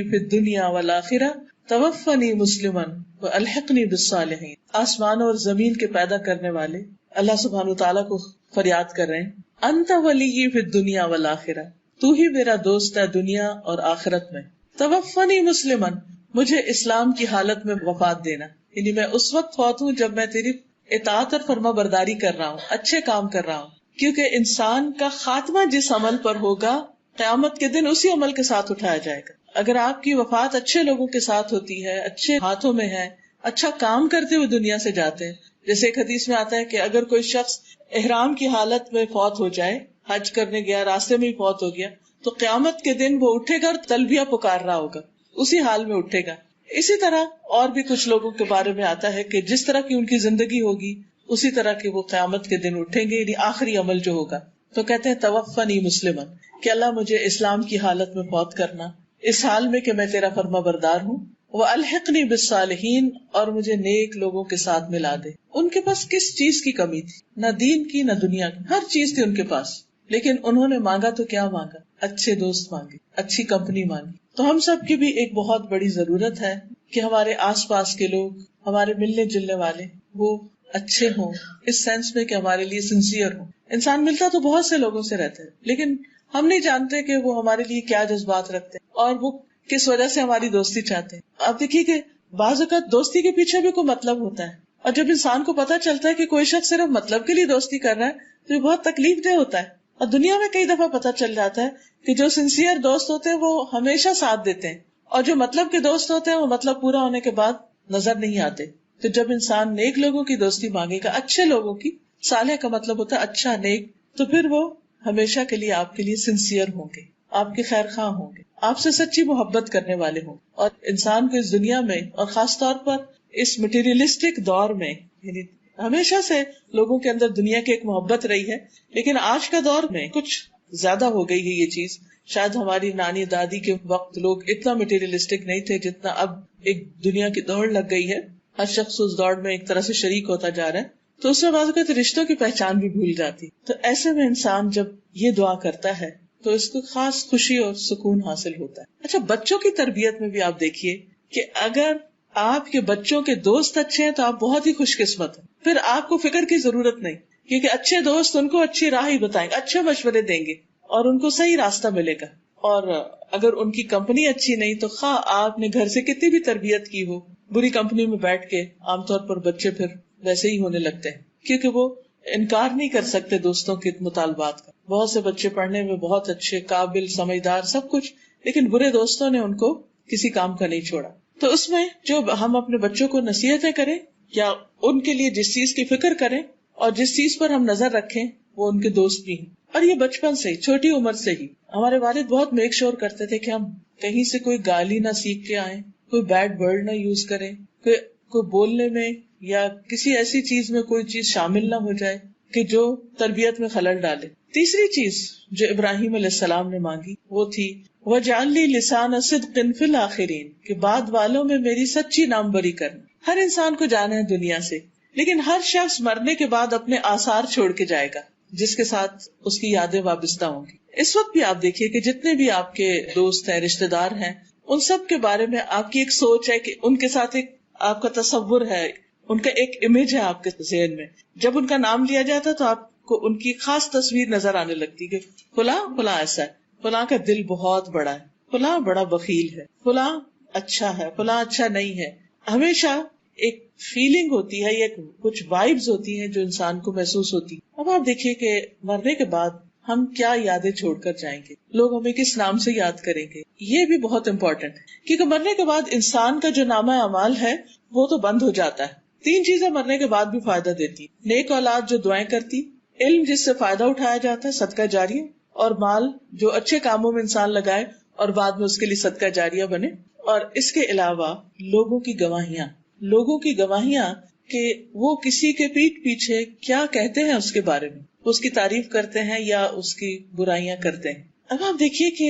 فی الدنیا والآخرہ توفنی مسلما والحقنی بالصالحین. آسمانوں اور زمین کے پیدا کرنے والے اللہ سبحانہ تعالیٰ کو فریاد کر رہے ہیں، انت ولی فی الدنیا والآخرہ، تو ہی میرا دوست ہے دنیا اور آخرت میں. توفنی مسلما، مجھے اسلام کی حالت میں وفات دینا، یعنی میں اس وقت فوت ہوں جب میں تیری اطاعت اور فرما برداری کر رہا ہوں، اچھے کام کر رہا ہوں. کیونکہ انسان کا خاتمہ جس عمل پر ہوگا قیامت کے دن اسی عمل کے ساتھ اٹھایا جائے گا. اگر آپ کی وفات اچھے لوگوں کے ساتھ ہوتی ہے، اچھے ہاتھوں میں ہے، اچھا کام کرتے ہوئے دنیا سے جاتے ہیں. جیسے ایک حدیث میں آتا ہے کہ اگر کوئی شخص احرام کی حالت میں فوت ہو جائے، حج کرنے گیا راستے میں ہی فوت ہو گیا، تو قیامت کے دن وہ اٹھے گا اور تلبیہ پکار رہا ہوگا، اسی حال میں اٹھے گا. اسی طرح اور بھی کچھ لوگوں کے بارے میں آتا ہے کہ جس طرح کی ان کی زندگی ہوگی اسی طرح کے وہ قیامت کے دن اٹھیں گے، یعنی آخری عمل جو ہوگا. تو کہتے ہیں توفنی مسلمن، کہ اللہ مجھے اسلام کی حالت میں فوت کرنا، اس حال میں کہ میں تیرا فرما بردار ہوں. وَأَلْحِقْنِي بِالصَّالِحِينَ، اور مجھے نیک لوگوں کے ساتھ ملا دے. ان کے پاس کس چیز کی کمی تھی؟ نہ دین کی نہ دنیا کی، ہر چیز تھی ان کے پاس، لیکن انہوں نے مانگا تو کیا مانگا؟ اچھے دوست مانگے، اچھی کمپنی مانگی. تو ہم سب کی بھی ایک بہت بڑی ضرورت ہے کہ ہمارے آس پاس کے لوگ، ہمارے ملنے جلنے والے، وہ اچھے ہوں، اس سینس میں کہ ہمارے لیے سنسیئر ہوں. انسان ملتا تو بہت سے لوگوں سے رہتا ہے، لیکن ہم نہیں جانتے کہ وہ ہمارے لیے کیا جذبات رکھتے ہیں اور وہ کس وجہ سے ہماری دوستی چاہتے ہیں. آپ دیکھیے کہ بعض اوقات دوستی کے پیچھے بھی کوئی مطلب ہوتا ہے، اور جب انسان کو پتا چلتا ہے کہ کوئی شخص صرف مطلب کے لیے دوستی کر رہا ہے تو یہ بہت تکلیف دہ ہوتا ہے. اور دنیا میں کئی دفعہ پتا چل جاتا ہے کہ جو سنسیئر دوست ہوتے ہیں وہ ہمیشہ ساتھ دیتے ہیں، اور جو مطلب کے دوست ہوتے ہیں وہ مطلب پورا ہونے کے بعد نظر نہیں آتے. تو جب انسان نیک لوگوں کی دوستی مانگے گا، اچھے لوگوں کی، صالح کا مطلب ہوتا ہے اچھا، نیک، تو پھر وہ ہمیشہ کے لیے آپ کے لیے سنسیئر ہوں گے، آپ کے خیر خواہ ہوں گے، آپ سے سچی محبت کرنے والے ہوں. اور انسان کو اس دنیا میں اور خاص طور پر اس مٹیریلسٹک دور میں، یعنی ہمیشہ سے لوگوں کے اندر دنیا کی ایک محبت رہی ہے، لیکن آج کا دور میں کچھ زیادہ ہو گئی ہے یہ چیز. شاید ہماری نانی دادی کے وقت لوگ اتنا مٹیریلسٹک نہیں تھے جتنا اب ایک دنیا کی دوڑ لگ گئی ہے. ہر شخص اس دوڑ میں ایک طرح سے شریک ہوتا جا رہا ہے، تو اس میں بعض اوقات رشتوں کی پہچان بھی بھول جاتی. تو ایسے میں انسان جب یہ دعا کرتا ہے تو اس کو خاص خوشی اور سکون حاصل ہوتا ہے. اچھا، بچوں کی تربیت میں بھی آپ دیکھیے کہ اگر آپ کے بچوں کے دوست اچھے ہیں تو آپ بہت ہی خوش قسمت ہیں. پھر آپ کو فکر کی ضرورت نہیں، کیونکہ اچھے دوست ان کو اچھی راہ ہی بتائیں گے، اچھے مشورے دیں گے اور ان کو صحیح راستہ ملے گا. اور اگر ان کی کمپنی اچھی نہیں تو خواہ آپ نے گھر سے کتنی بھی تربیت کی ہو، بری کمپنی میں بیٹھ کے عام طور پر بچے پھر ویسے ہی ہونے لگتے ہیں، کیونکہ وہ انکار نہیں کر سکتے دوستوں کے مطالبات کا. بہت سے بچے پڑھنے میں بہت اچھے، قابل، سمجھدار، سب کچھ، لیکن برے دوستوں نے ان کو کسی کام کا نہیں چھوڑا. تو اس میں جو ہم اپنے بچوں کو نصیحتیں کریں یا ان کے لیے جس چیز کی فکر کریں اور جس چیز پر ہم نظر رکھیں وہ ان کے دوست بھی ہیں. اور یہ بچپن سے ہی، چھوٹی عمر سے ہی. ہمارے والد بہت میک شور کرتے تھے کہ ہم کہیں سے کوئی گالی نہ سیکھ کے آئیں، کوئی بیڈ ورڈ نہ یوز کریں، کوئی بولنے میں یا کسی ایسی چیز میں کوئی چیز شامل نہ ہو جائے کہ جو تربیت میں خلل ڈالے. تیسری چیز جو ابراہیم علیہ السلام نے مانگی وہ تھی وَاجْعَلْ لِي لِسَانَ صِدْقٍ فِي الْآخِرِينَ، کہ بعد والوں میں میری سچی نام بری کرنا. ہر انسان کو جانا ہے دنیا سے، لیکن ہر شخص مرنے کے بعد اپنے آثار چھوڑ کے جائے گا جس کے ساتھ اس کی یادیں وابستہ ہوں گی. اس وقت بھی آپ دیکھیے کہ جتنے بھی آپ کے دوست ہیں، رشتے دار ہیں، ان سب کے بارے میں آپ کی ایک سوچ ہے کہ ان کے ساتھ ایک آپ کا تصور ہے، ان کا ایک امیج ہے آپ کے ذہن میں. جب ان کا نام لیا جاتا تو آپ کو ان کی خاص تصویر نظر آنے لگتی کہ فلاں فلاں ایسا ہے، فلاں کا دل بہت بڑا ہے، فلاں بڑا بخیل ہے، فلاں اچھا ہے، فلاں اچھا نہیں ہے. ہمیشہ ایک فیلنگ ہوتی ہے یا کچھ وائبز ہوتی ہیں جو انسان کو محسوس ہوتی. اب آپ دیکھیے کہ مرنے کے بعد ہم کیا یادیں چھوڑ کر جائیں گے، لوگ ہمیں کس نام سے یاد کریں گے، یہ بھی بہت امپورٹنٹ ہے. کیونکہ مرنے کے بعد انسان کا جو نامہ اعمال ہے وہ تو بند ہو جاتا ہے. 3 چیزیں مرنے کے بعد بھی فائدہ دیتی: نیک اولاد جو دعائیں کرتی، علم جس سے فائدہ اٹھایا جاتا ہے، صدقہ جاریہ، اور مال جو اچھے کاموں میں انسان لگائے اور بعد میں اس کے لیے صدقہ جاریہ بنے. اور اس کے علاوہ لوگوں کی گواہیاں کہ وہ کسی کے پیٹھ پیچھے کیا کہتے ہیں اس کے بارے میں، اس کی تعریف کرتے ہیں یا اس کی برائیاں کرتے ہیں. اب آپ دیکھیے کہ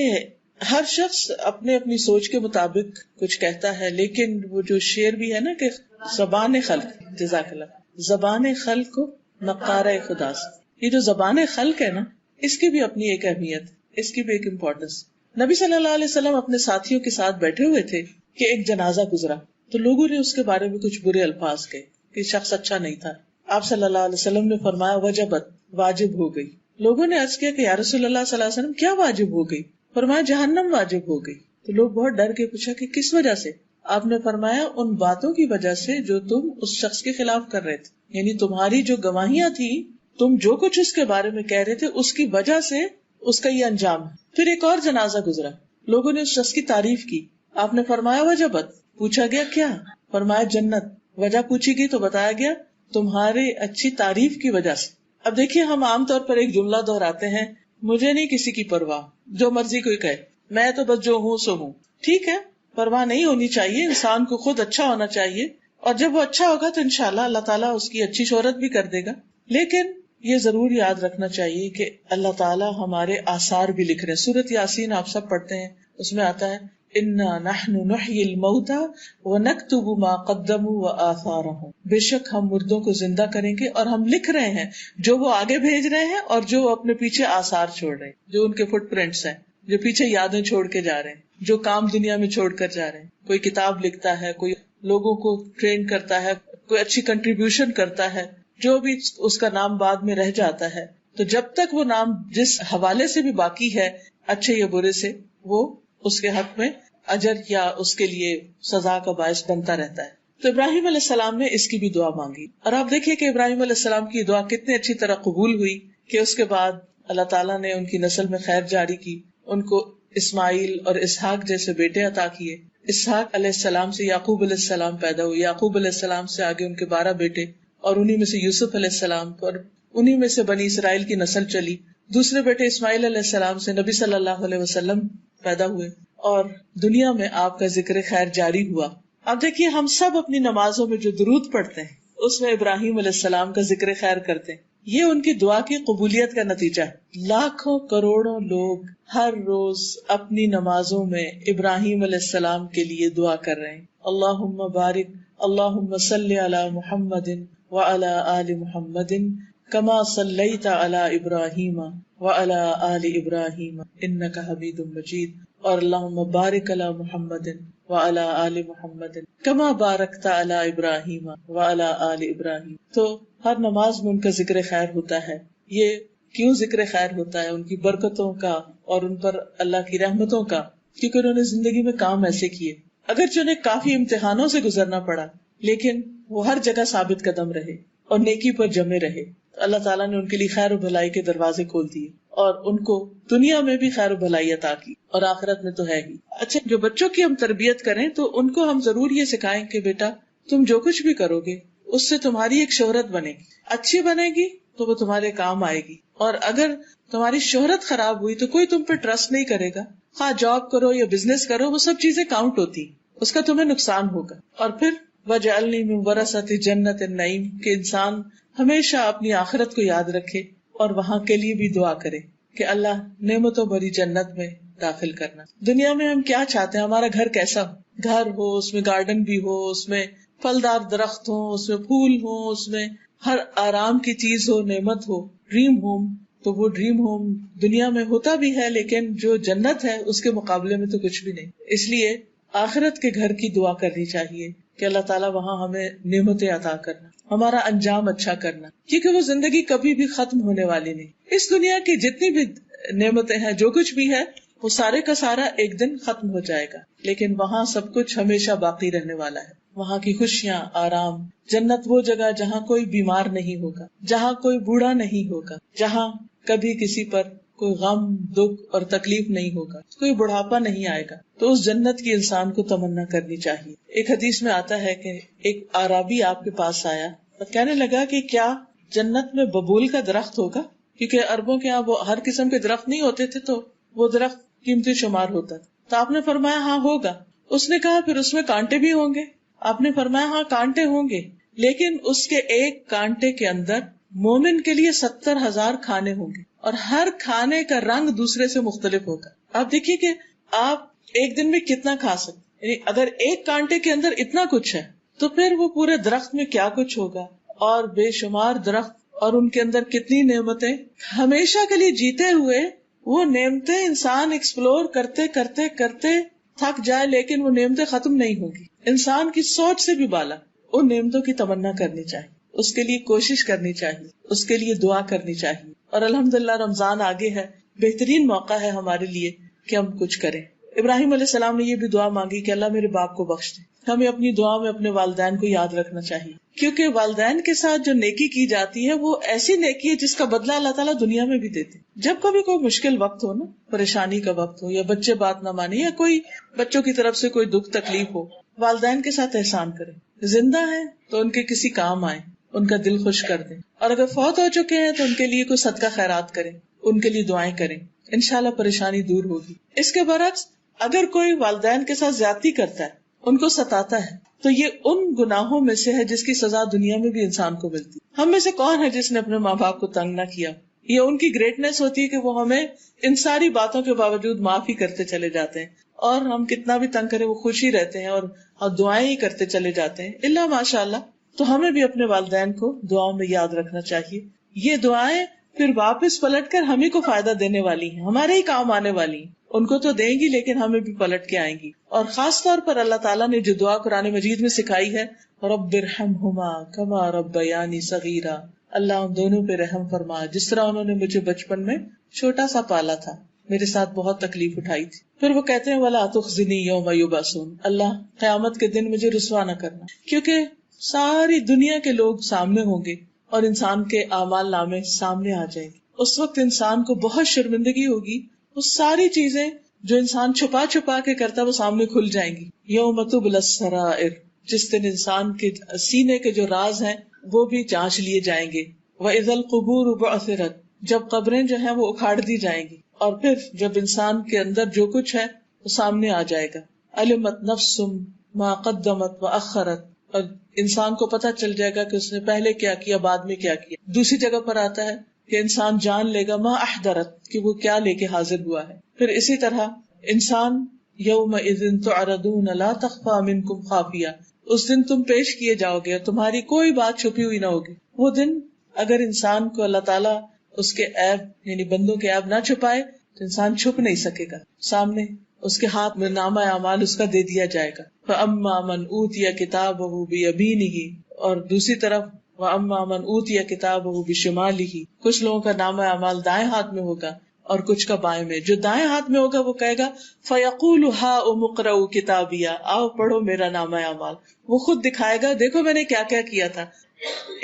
ہر شخص اپنے اپنی سوچ کے مطابق کچھ کہتا ہے، لیکن وہ جو شعر بھی ہے نا کہ زبان خلق، جزاک اللہ، زبان خلق کو نقارہ خدا سے. یہ جو زبان خلق ہے نا، اس کی بھی اپنی ایک اہمیت، اس کی بھی ایک امپورٹنس. نبی صلی اللہ علیہ وسلم اپنے ساتھیوں کے ساتھ بیٹھے ہوئے تھے کہ ایک جنازہ گزرا تو لوگوں نے اس کے بارے میں کچھ برے الفاظ کہے کہ شخص اچھا نہیں تھا. آپ صلی اللہ علیہ وسلم نے فرمایا وجبت، واجب ہو گئی. لوگوں نے عرض کیا کہ یا رسول اللہ صلی اللہ علیہ وسلم کیا واجب ہو گئی؟ فرمایا جہنم واجب ہو گئی. تو لوگ بہت ڈر کے پوچھا کہ کس وجہ سے؟ آپ نے فرمایا ان باتوں کی وجہ سے جو تم اس شخص کے خلاف کر رہے تھے، یعنی تمہاری جو گواہیاں تھی، تم جو کچھ اس کے بارے میں کہہ رہے تھے، اس کی وجہ سے اس کا یہ انجام ہے. پھر ایک اور جنازہ گزرا، لوگوں نے اس شخص کی تعریف کی. آپ نے فرمایا وجبت، پوچھا گیا کیا؟ فرمایا جنت. وجہ پوچھی گئی تو بتایا گیا تمہاری اچھی تعریف کی وجہ سے. اب دیکھیے ہم عام طور پر ایک جملہ دہراتے ہیں، مجھے نہیں کسی کی پرواہ، جو مرضی کوئی کہے، میں تو بس جو ہوں سو ہوں. ٹھیک ہے، پرواہ نہیں ہونی چاہیے، انسان کو خود اچھا ہونا چاہیے، اور جب وہ اچھا ہوگا تو انشاءاللہ اللہ تعالیٰ اس کی اچھی شہرت بھی کر دے گا. لیکن یہ ضرور یاد رکھنا چاہیے کہ اللہ تعالیٰ ہمارے آثار بھی لکھ رہے ہیں. سورۃ یاسین آپ سب پڑھتے ہیں، اس میں آتا ہے اِنَّا نَحْنُ نُحْيِي الْمَوْتَى وَنَكْتُبُ مَا قَدَّمُوا وَآثَارَهُمْ. بے شک ہم مردوں کو زندہ کریں گے اور ہم لکھ رہے ہیں جو وہ آگے بھیج رہے ہیں اور جو اپنے پیچھے آثار چھوڑ رہے ہیں، جو ان کے فٹ پرنٹس ہیں، جو پیچھے یادیں چھوڑ کے جا رہے ہیں، جو کام دنیا میں چھوڑ کر جا رہے ہیں. کوئی کتاب لکھتا ہے، کوئی لوگوں کو ٹرین کرتا ہے، کوئی اچھی کنٹریبیوشن کرتا ہے، جو بھی اس کا نام بعد میں رہ جاتا ہے. تو جب تک وہ نام جس حوالے سے بھی باقی ہے، اچھے یا برے سے، وہ اس کے حق میں اجر یا اس کے لیے سزا کا باعث بنتا رہتا ہے. تو ابراہیم علیہ السلام نے اس کی بھی دعا مانگی، اور آپ دیکھیے کہ ابراہیم علیہ السلام کی دعا کتنی اچھی طرح قبول ہوئی کہ اس کے بعد اللہ تعالیٰ نے ان کی نسل میں خیر جاری کی، ان کو اسماعیل اور اسحاق جیسے بیٹے عطا کیے. اسحاق علیہ السلام سے یعقوب علیہ السلام پیدا ہوئے، یعقوب علیہ السلام سے آگے ان کے 12 بیٹے، اور انہی میں سے یوسف علیہ السلام، اور انہی میں سے بنی اسرائیل کی نسل چلی. دوسرے بیٹے اسماعیل علیہ السلام سے نبی صلی اللہ علیہ وسلم پیدا ہوئے، اور دنیا میں آپ کا ذکر خیر جاری ہوا. اب دیکھیے ہم سب اپنی نمازوں میں جو درود پڑھتے ہیں اس میں ابراہیم علیہ السلام کا ذکر خیر کرتے ہیں. یہ ان کی دعا کی قبولیت کا نتیجہ ہے. لاکھوں کروڑوں لوگ ہر روز اپنی نمازوں میں ابراہیم علیہ السلام کے لیے دعا کر رہے ہیں. اللہم بارک، اللہم صلی علی محمد وعلی آل محمد کما صلیت علی ابراہیم وعلی آل ابراہیم انک حمید مجید، اور اللہم بارک علی محمد وعلی آل محمد کما بارکت علی ابراہیم وعلی آل ابراہیم. تو ہر نماز میں ان کا ذکر خیر ہوتا ہے. یہ کیوں ذکر خیر ہوتا ہے؟ ان کی برکتوں کا اور ان پر اللہ کی رحمتوں کا، کیونکہ انہوں نے زندگی میں کام ایسے کیے. اگرچہ انہیں کافی امتحانوں سے گزرنا پڑا لیکن وہ ہر جگہ ثابت قدم رہے اور نیکی پر جمے رہے. اللہ تعالیٰ نے ان کے لیے خیر و بھلائی کے دروازے کھول دیے اور ان کو دنیا میں بھی خیر و بھلائی عطا کی اور آخرت میں تو ہے ہی. اچھا، جو بچوں کی ہم تربیت کریں تو ان کو ہم ضرور یہ سکھائیں کہ بیٹا تم جو کچھ بھی کرو گے اس سے تمہاری ایک شہرت بنے گی، اچھی بنے گی تو وہ تمہارے کام آئے گی. اور اگر تمہاری شہرت خراب ہوئی تو کوئی تم پہ ٹرسٹ نہیں کرے گا. خواہ جاب کرو یا بزنس کرو، وہ سب چیزیں کاؤنٹ ہوتی، اس کا تمہیں نقصان ہوگا. اور پھر وَجَعَلْنِي مِن وَرَثَةِ جَنَّةِ النَّعِيمِ کہ انسان ہمیشہ اپنی آخرت کو یاد رکھے اور وہاں کے لیے بھی دعا کرے کہ اللہ نعمتوں بھری جنت میں داخل کرنا. دنیا میں ہم کیا چاہتے ہیں؟ ہمارا گھر کیسا ہو؟ گھر ہو، اس میں گارڈن بھی ہو، اس میں پھلدار درخت ہو، اس میں پھول ہو، اس میں ہر آرام کی چیز ہو، نعمت ہو، ڈریم ہوم. تو وہ ڈریم ہوم دنیا میں ہوتا بھی ہے لیکن جو جنت ہے اس کے مقابلے میں تو کچھ بھی نہیں. اس لیے آخرت کے گھر کی دعا کرنی چاہیے کہ اللہ تعالیٰ وہاں ہمیں نعمتیں عطا کرنا، ہمارا انجام اچھا کرنا، کیونکہ وہ زندگی کبھی بھی ختم ہونے والی نہیں. اس دنیا کی جتنی بھی نعمتیں ہیں، جو کچھ بھی ہے، وہ سارے کا سارا ایک دن ختم ہو جائے گا، لیکن وہاں سب کچھ ہمیشہ باقی رہنے والا ہے. وہاں کی خوشیاں، آرام. جنت وہ جگہ جہاں کوئی بیمار نہیں ہوگا، جہاں کوئی بوڑھا نہیں ہوگا، جہاں کبھی کسی پر کوئی غم، دکھ اور تکلیف نہیں ہوگا، کوئی بڑھاپا نہیں آئے گا. تو اس جنت کی انسان کو تمنا کرنی چاہیے. ایک حدیث میں آتا ہے کہ ایک اعرابی آپ کے پاس آیا اور کہنے لگا کہ کیا جنت میں ببول کا درخت ہوگا؟ کیونکہ عربوں کے یہاں وہ ہر قسم کے درخت نہیں ہوتے تھے تو وہ درخت قیمتی شمار ہوتا تھا. تو آپ نے فرمایا ہاں ہوگا. اس نے کہا پھر اس میں کانٹے بھی ہوں گے؟ آپ نے فرمایا ہاں کانٹے ہوں گے، لیکن اس کے ایک کانٹے کے اندر مومن کے لیے 70,000 کھانے ہوں گے اور ہر کھانے کا رنگ دوسرے سے مختلف ہوگا. آپ دیکھیے کہ آپ ایک دن میں کتنا کھا سکتے، یعنی اگر ایک کانٹے کے اندر اتنا کچھ ہے تو پھر وہ پورے درخت میں کیا کچھ ہوگا، اور بے شمار درخت اور ان کے اندر کتنی نعمتیں. ہمیشہ کے لیے جیتے ہوئے وہ نعمتیں انسان ایکسپلور کرتے کرتے کرتے تھک جائے لیکن وہ نعمتیں ختم نہیں ہوگی. انسان کی سوچ سے بھی بالا ان نعمتوں کی تمنا کرنی چاہیے، اس کے لیے کوشش کرنی چاہیے، اس کے لیے دعا کرنی چاہیے. اور الحمدللہ رمضان آگے ہے، بہترین موقع ہے ہمارے لیے کہ ہم کچھ کریں. ابراہیم علیہ السلام نے یہ بھی دعا مانگی کہ اللہ میرے باپ کو بخش دے. ہمیں اپنی دعا میں اپنے والدین کو یاد رکھنا چاہیے، کیونکہ والدین کے ساتھ جو نیکی کی جاتی ہے وہ ایسی نیکی ہے جس کا بدلہ اللہ تعالیٰ دنیا میں بھی دیتے. جب کبھی کوئی مشکل وقت ہو نا، پریشانی کا وقت ہو یا بچے بات نہ مانے یا کوئی بچوں کی طرف سے کوئی دکھ تکلیف ہو، والدین کے ساتھ احسان کریں. زندہ ہیں تو ان کے کسی کام آئیں، ان کا دل خوش کر دیں، اور اگر فوت ہو چکے ہیں تو ان کے لیے کوئی صدقہ خیرات کریں، ان کے لیے دعائیں کریں، انشاءاللہ پریشانی دور ہوگی. اس کے برعکس اگر کوئی والدین کے ساتھ زیادتی کرتا ہے، ان کو ستاتا ہے، تو یہ ان گناہوں میں سے ہے جس کی سزا دنیا میں بھی انسان کو ملتی. ہم میں سے کون ہے جس نے اپنے ماں باپ کو تنگ نہ کیا؟ یہ ان کی گریٹنیس ہوتی ہے کہ وہ ہمیں ان ساری باتوں کے باوجود معاف ہی کرتے چلے جاتے ہیں، اور ہم کتنا بھی تنگ کریں وہ خوش ہی رہتے ہیں اور دعائیں ہی کرتے چلے جاتے ہیں الا ماشاء اللہ. تو ہمیں بھی اپنے والدین کو دعاؤں میں یاد رکھنا چاہیے. یہ دعائیں پھر واپس پلٹ کر ہمیں کو فائدہ دینے والی ہیں، ہمارے ہی کام آنے والی ہیں. ان کو تو دیں گی لیکن ہمیں بھی پلٹ کے آئیں گی. اور خاص طور پر اللہ تعالیٰ نے جو دعا قرآن مجید میں سکھائی ہے، رب ارحمہما کما ربیانی صغیرا، اللہ ان دونوں پہ رحم فرما جس طرح انہوں نے مجھے بچپن میں چھوٹا سا پالا تھا، میرے ساتھ بہت تکلیف اٹھائی تھی. پھر وہ کہتے ہیں ولا تخزنی یوم یبعثون، اللہ قیامت کے دن مجھے رسوا نہ کرنا، کیونکہ ساری دنیا کے لوگ سامنے ہوں گے اور انسان کے اعمال نامے سامنے آ جائیں گے. اس وقت انسان کو بہت شرمندگی ہوگی، وہ ساری چیزیں جو انسان چھپا چھپا کے کرتا وہ سامنے کھل جائیں گی. یوم تبلی السرائر، جس دن انسان کے سینے کے جو راز ہیں وہ بھی جانچ لیے جائیں گے. وَإِذَا الْقُبُورُ بُعْثِرَتْ، جب قبریں جو ہیں وہ اکھاڑ دی جائیں گی، اور پھر جب انسان کے اندر جو کچھ ہے وہ سامنے آ جائے گا. علمت نفس ما قدمت وأخرت، اور انسان کو پتہ چل جائے گا کہ اس نے پہلے کیا کیا بعد میں کیا کیا. دوسری جگہ پر آتا ہے کہ انسان جان لے گا ما احضرت، کہ وہ کیا لے کے حاضر ہوا ہے. پھر اسی طرح انسان یومئذ تعرضون لا تخفى منکم خافیہ، اس دن تم پیش کیے جاؤ گے اور تمہاری کوئی بات چھپی ہوئی نہ ہوگی. وہ دن اگر انسان کو اللہ تعالیٰ اس کے عیب یعنی بندوں کے عیب نہ چھپائے تو انسان چھپ نہیں سکے گا. سامنے اس کے ہاتھ میں نامہ اعمال اس کا دے دیا جائے گا. فَأَمَّا مَنْ أُوتِيَ كِتَابَهُ بِيَمِينِهِ، اور دوسری طرف وَأَمَّا مَنْ أُوتِيَ كِتَابَهُ بِشِمَالِهِ، کچھ لوگوں کا نامہ اعمال دائیں ہاتھ میں ہوگا اور کچھ کا بائیں میں. جو دائیں ہاتھ میں ہوگا وہ کہے گا فَيَقُولُ هَاؤُمُ اقْرَءُوا كِتَابِيَهْ، آؤ پڑھو میرا نامہ اعمال. وہ خود دکھائے گا دیکھو میں نے کیا کیا کیا تھا.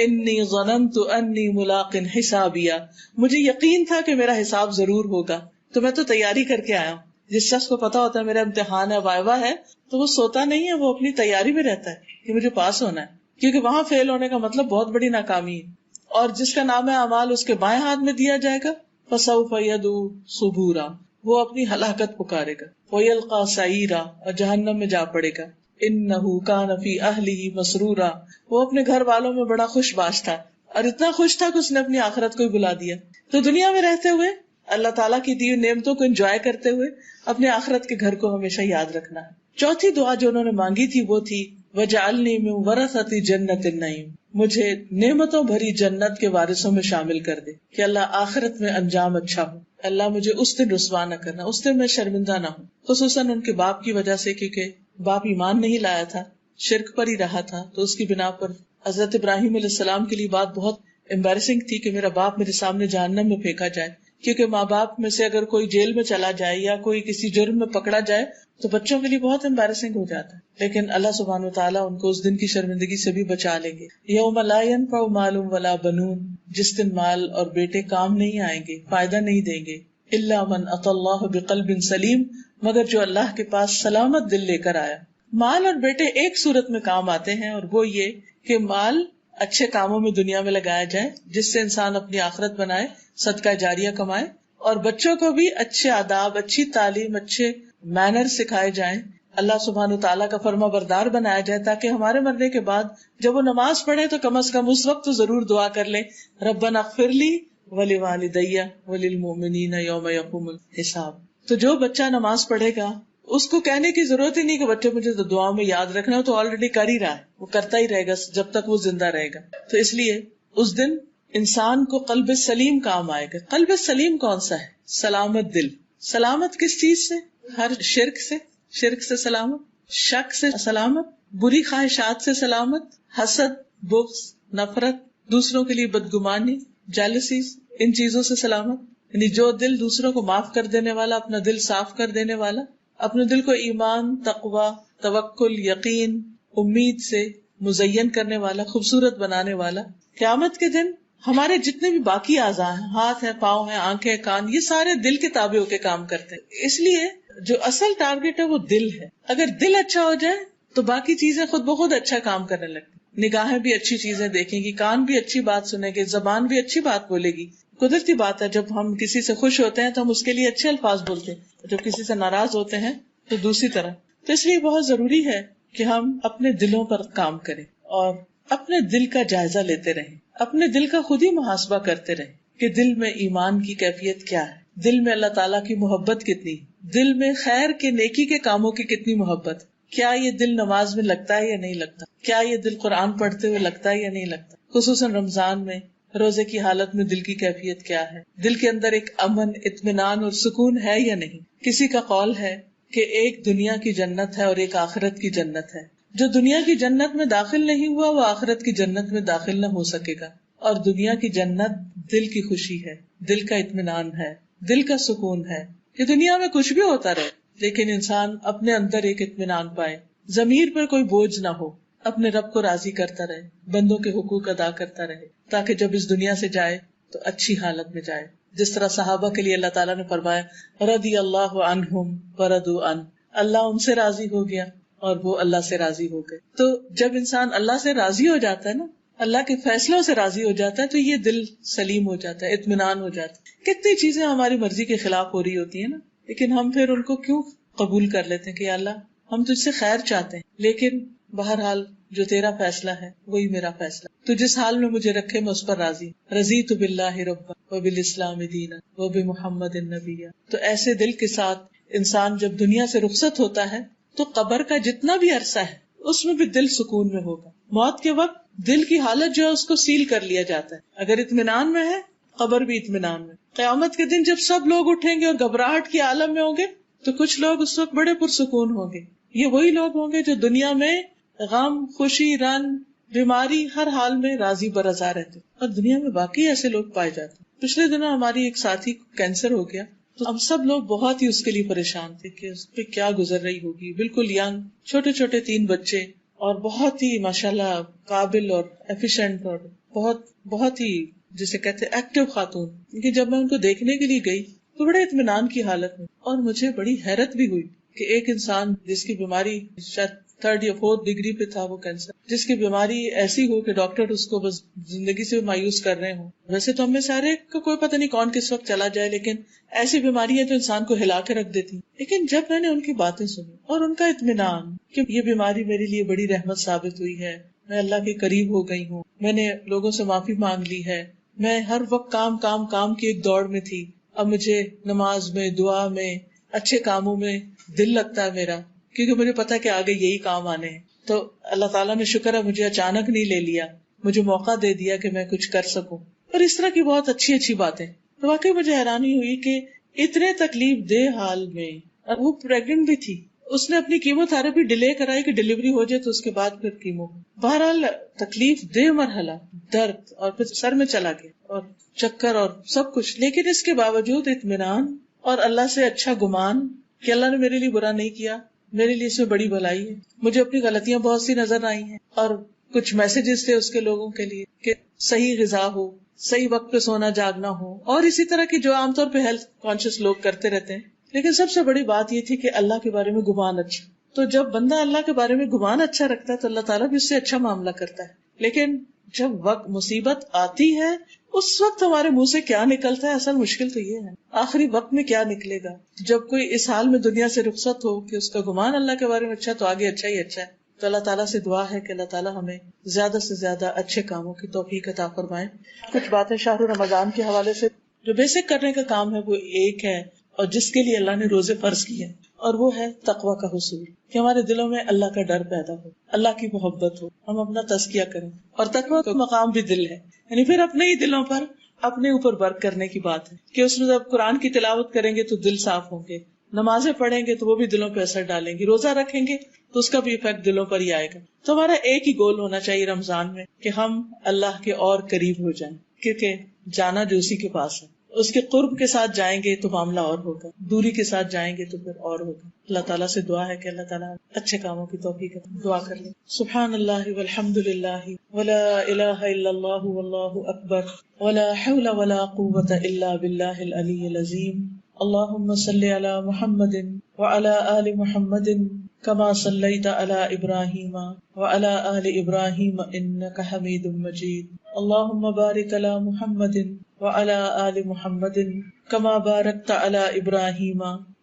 انی ظننت انی ملاق حسابیہ، مجھے یقین تھا کہ میرا حساب ضرور ہوگا تو میں تو تیاری کر کے آیا ہوں. جس شخص کو پتا ہوتا ہے میرا امتحان ہے وائوا ہے تو وہ سوتا نہیں ہے، وہ اپنی تیاری میں رہتا ہے کہ مجھے پاس ہونا ہے، کیونکہ وہاں فیل ہونے کا مطلب بہت بڑی ناکامی ہے. اور جس کا نام اعمال اس کے بائیں ہاتھ میں دیا جائے گا فسوف يدعو ثبورا، وہ اپنی ہلاکت پکارے گا. ويلقى سعيرا، اور جہنم میں جا پڑے گا. انه كان في اهله مسرورا، وہ اپنے گھر والوں میں بڑا خوش باش تھا اور اتنا خوش تھا کہ اس نے اپنی آخرت کو ہی بلا دیا. تو دنیا میں رہتے ہوئے اللہ تعالیٰ کی دی ہوئی نعمتوں کو انجوائے کرتے ہوئے اپنے آخرت کے گھر کو ہمیشہ یاد رکھنا ہے. چوتھی دعا جو انہوں نے مانگی تھی وہ تھی وَجَعَلْنِي مِن وَرَثَةِ جَنَّةِ النَّعِيمِ، مجھے نعمتوں بھری جنت کے وارثوں میں شامل کر دے کہ اللہ آخرت میں انجام اچھا ہو. اللہ مجھے اس دن رسوا نہ کرنا، اس دن میں شرمندہ نہ ہوں. خصوصاً ان کے باپ کی وجہ سے، کیونکہ باپ ایمان نہیں لایا تھا، شرک پر ہی رہا تھا، تو اس کی بنا پر حضرت ابراہیم علیہ السلام کے لیے بات بہت امبیرسنگ تھی کہ میرا باپ میرے سامنے جہنم میں پھینکا جائے. کیونکہ ماں باپ میں سے اگر کوئی جیل میں چلا جائے یا کوئی کسی جرم میں پکڑا جائے تو بچوں کے لیے بہت امبیرسنگ ہو جاتا ہے. لیکن اللہ سبحانہ وتعالیٰ ان کو اس دن کی شرمندگی سے بھی بچا لیں گے. یوم لا ينفع مال ولا بنون، جس دن مال اور بیٹے کام نہیں آئیں گے، فائدہ نہیں دیں گے. الا من اتى اللہ بقلب سلیم، مگر جو اللہ کے پاس سلامت دل لے کر آیا. مال اور بیٹے ایک صورت میں کام آتے ہیں، اور وہ یہ کہ مال اچھے کاموں میں دنیا میں لگایا جائے جس سے انسان اپنی آخرت بنائے، صدقہ جاریہ کمائے، اور بچوں کو بھی اچھے آداب، اچھی تعلیم، اچھے مینر سکھائے جائیں، اللہ سبحانہ تعالیٰ کا فرما بردار بنایا جائے، تاکہ ہمارے مرنے کے بعد جب وہ نماز پڑھے تو کم از کم اس وقت تو ضرور دعا کر لیں ربنا اغفر لی ولوالدی وللمؤمنین یوم یقوم الحساب. تو جو بچہ نماز پڑھے گا اس کو کہنے کی ضرورت ہی نہیں کہ بچے مجھے تو دعا میں یاد رکھنا ہے، تو آلریڈی کر ہی رہا ہے، وہ کرتا ہی رہے گا جب تک وہ زندہ رہے گا. تو اس لیے اس دن انسان کو قلب سلیم کام آئے گا. قلب سلیم کون سا ہے؟ سلامت دل. سلامت کس چیز سے؟ ہر شرک سے سلامت، شک سے سلامت، بری خواہشات سے سلامت، حسد، بغض، نفرت، دوسروں کے لیے بدگمانی، جیلسیز، ان چیزوں سے سلامت. یعنی جو دل دوسروں کو معاف کر دینے والا، اپنا دل صاف کر دینے والا، اپنے دل کو ایمان، تقوی، توکل، یقین، امید سے مزین کرنے والا، خوبصورت بنانے والا. قیامت کے دن ہمارے جتنے بھی باقی اعضاء ہیں، ہاتھ ہیں، پاؤں ہیں، آنکھیں، کان، یہ سارے دل کے تابع ہو کے کام کرتے ہیں. اس لیے جو اصل ٹارگٹ ہے وہ دل ہے. اگر دل اچھا ہو جائے تو باقی چیزیں خود بخود اچھا کام کرنے لگتی. نگاہیں بھی اچھی چیزیں دیکھیں گی، کان بھی اچھی بات سنیں گے، زبان بھی اچھی بات بولے گی. قدرتی بات ہے جب ہم کسی سے خوش ہوتے ہیں تو ہم اس کے لیے اچھے الفاظ بولتے ہیں، جب کسی سے ناراض ہوتے ہیں تو دوسری طرح. تو اس لیے بہت ضروری ہے کہ ہم اپنے دلوں پر کام کریں اور اپنے دل کا جائزہ لیتے رہیں، اپنے دل کا خود ہی محاسبہ کرتے رہیں کہ دل میں ایمان کی کیفیت کیا ہے، دل میں اللہ تعالیٰ کی محبت کتنی، دل میں خیر کے نیکی کے کاموں کی کتنی محبت. کیا یہ دل نماز میں لگتا ہے یا نہیں لگتا؟ کیا یہ دل قرآن پڑھتے ہوئے لگتا ہے یا نہیں لگتا؟ خصوصاً رمضان میں روزے کی حالت میں دل کی کیفیت کیا ہے؟ دل کے اندر ایک امن، اطمینان اور سکون ہے یا نہیں؟ کسی کا قول ہے کہ ایک دنیا کی جنت ہے اور ایک آخرت کی جنت ہے. جو دنیا کی جنت میں داخل نہیں ہوا وہ آخرت کی جنت میں داخل نہ ہو سکے گا. اور دنیا کی جنت دل کی خوشی ہے، دل کا اطمینان ہے، دل کا سکون ہے کہ دنیا میں کچھ بھی ہوتا رہے لیکن انسان اپنے اندر ایک اطمینان پائے، ضمیر پر کوئی بوجھ نہ ہو، اپنے رب کو راضی کرتا رہے، بندوں کے حقوق ادا کرتا رہے، تاکہ جب اس دنیا سے جائے تو اچھی حالت میں جائے. جس طرح صحابہ کے لیے اللہ تعالیٰ نے فرمایا رضی اللہ عنہم ورضوا عنہ، اللہ ان سے راضی ہو گیا اور وہ اللہ سے راضی ہو گئے. تو جب انسان اللہ سے راضی ہو جاتا ہے نا، اللہ کے فیصلوں سے راضی ہو جاتا ہے، تو یہ دل سلیم ہو جاتا ہے، اطمینان ہو جاتا ہے. کتنی چیزیں ہماری مرضی کے خلاف ہو رہی ہوتی ہیں نا، لیکن ہم پھر ان کو کیوں قبول کر لیتے ہیں کہ اللہ ہم تجھ سے خیر چاہتے ہیں، لیکن بہرحال جو تیرا فیصلہ ہے وہی میرا فیصلہ، تو جس حال میں مجھے رکھے میں اس پر راضی. رضیت باللہ ربا وبالاسلام دینا وبمحمد نبیا. تو ایسے دل کے ساتھ انسان جب دنیا سے رخصت ہوتا ہے تو قبر کا جتنا بھی عرصہ ہے اس میں بھی دل سکون میں ہوگا. موت کے وقت دل کی حالت جو ہے اس کو سیل کر لیا جاتا ہے. اگر اطمینان میں ہے قبر بھی اطمینان میں. قیامت کے دن جب سب لوگ اٹھیں گے اور گھبراہٹ کی عالم میں ہوں گے تو کچھ لوگ اس وقت بڑے پرسکون ہوں گے. یہ وہی لوگ ہوں گے جو دنیا میں غم، خوشی، رن، بیماری ہر حال میں راضی برضا رہتے، اور دنیا میں باقی ایسے لوگ پائے جاتے. پچھلے دنوں ہماری ایک ساتھی کو کینسر ہو گیا تو ہم سب لوگ بہت ہی اس کے لیے پریشان تھے کہ اس پہ کیا گزر رہی ہوگی. بالکل ینگ، چھوٹے چھوٹے 3 بچے اور بہت ہی ماشاءاللہ قابل اور ایفیشینٹ اور بہت ہی جسے کہتے ایکٹیو خاتون. کیونکہ جب میں ان کو دیکھنے کے لیے گئی تو بڑے اطمینان کی حالت میں، اور مجھے بڑی حیرت بھی ہوئی کہ ایک انسان جس کی بیماری شاید 3rd یا 4th ڈگری پہ تھا، وہ کینسر، جس کی بیماری ایسی ہو کہ ڈاکٹر اس کو بس زندگی سے مایوس کر رہے ہوں. ویسے تو ہمیں سارے کا کوئی پتہ نہیں کون کس وقت چلا جائے، لیکن ایسی بیماری ہے جو انسان کو ہلا کے رکھ دیتی. لیکن جب میں نے ان کی باتیں سنی اور ان کا اطمینان کہ یہ بیماری میرے لیے بڑی رحمت ثابت ہوئی ہے، میں اللہ کے قریب ہو گئی ہوں، میں نے لوگوں سے معافی مانگ لی ہے، میں ہر وقت کام کی ایک دوڑ میں تھی، اب مجھے نماز میں، دعا میں، اچھے کاموں میں دل لگتا ہے میرا، کیونکہ مجھے پتا کہ آگے یہی کام آنے ہیں. تو اللہ تعالیٰ نے شکر ہے مجھے اچانک نہیں لے لیا، مجھے موقع دے دیا کہ میں کچھ کر سکوں. اور اس طرح کی بہت اچھی باتیں. تو واقعی مجھے حیرانی ہوئی کہ اتنے تکلیف دہ حال میں، اور وہ پریگننٹ بھی تھی، اس نے اپنی کیمو تھراپی ڈیلے کرائی کہ ڈیلیوری ہو جائے تو اس کے بعد پھر کیمو. بہرحال تکلیف دہ مرحلہ، درد، اور پھر سر میں چلا گیا اور چکر اور سب کچھ، لیکن اس کے باوجود اطمینان اور اللہ سے اچھا گمان کہ اللہ نے میرے لیے برا نہیں کیا، میرے لیے اس میں بڑی بھلائی ہے. مجھے اپنی غلطیاں بہت سی نظر آئی ہیں، اور کچھ میسجز تھے اس کے لوگوں کے لیے کہ صحیح غذا ہو، صحیح وقت پہ سونا جاگنا ہو، اور اسی طرح کی جو عام طور پہ ہیلتھ کانشیس لوگ کرتے رہتے ہیں. لیکن سب سے بڑی بات یہ تھی کہ اللہ کے بارے میں گمان اچھا. تو جب بندہ اللہ کے بارے میں گمان اچھا رکھتا ہے تو اللہ تعالیٰ بھی اس سے اچھا معاملہ کرتا ہے. لیکن جب وقت مصیبت آتی ہے اس وقت ہمارے منہ سے کیا نکلتا ہے، اصل مشکل تو یہ ہے آخری وقت میں کیا نکلے گا. جب کوئی اس حال میں دنیا سے رخصت ہو کہ اس کا گمان اللہ کے بارے میں اچھا تو آگے اچھا ہی اچھا ہے. تو اللہ تعالیٰ سے دعا ہے کہ اللہ تعالیٰ ہمیں زیادہ سے زیادہ اچھے کاموں کی توفیق عطا فرمائے. کچھ باتیں شہر رمضان کے حوالے سے جو بیسک کرنے کا کام ہے وہ ایک ہے، اور جس کے لیے اللہ نے روزے فرض کیے، اور وہ ہے تقویٰ کا حصول، کہ ہمارے دلوں میں اللہ کا ڈر پیدا ہو، اللہ کی محبت ہو، ہم اپنا تزکیہ کریں. اور تقویٰ کا مقام بھی دل ہے، یعنی پھر اپنے ہی دلوں پر اپنے اوپر ورک کرنے کی بات ہے کہ اس میں جب قرآن کی تلاوت کریں گے تو دل صاف ہوں گے، نمازیں پڑھیں گے تو وہ بھی دلوں پہ اثر ڈالیں گی، روزہ رکھیں گے تو اس کا بھی ایفیکٹ دلوں پر ہی آئے گا. تو ہمارا ایک ہی گول ہونا چاہیے رمضان میں کہ ہم اللہ کے اور قریب ہو جائیں، کیونکہ جانا جو اسی کے پاس ہے، اس کے قرب کے ساتھ جائیں گے تو معاملہ اور ہوگا، دوری کے ساتھ جائیں گے تو پھر اور ہوگا. اللہ تعالیٰ سے دعا ہے کہ اللہ تعالیٰ اچھے کاموں کی توفیق عطا. دعا کر لیں. سبحان اللہ والحمد للہ ولا الہ الا اللہ واللہ اکبر ولا حول ولا قوة الا باللہ العلی العظیم. اللہم صلی علی محمد وعلی آل محمد کما صلیت علی ابراہیم وعلی آل ابراہیم انک حمید مجید. اللہم بارک علی محمد وعلی آل محمد کما بارکت علی ابراہیم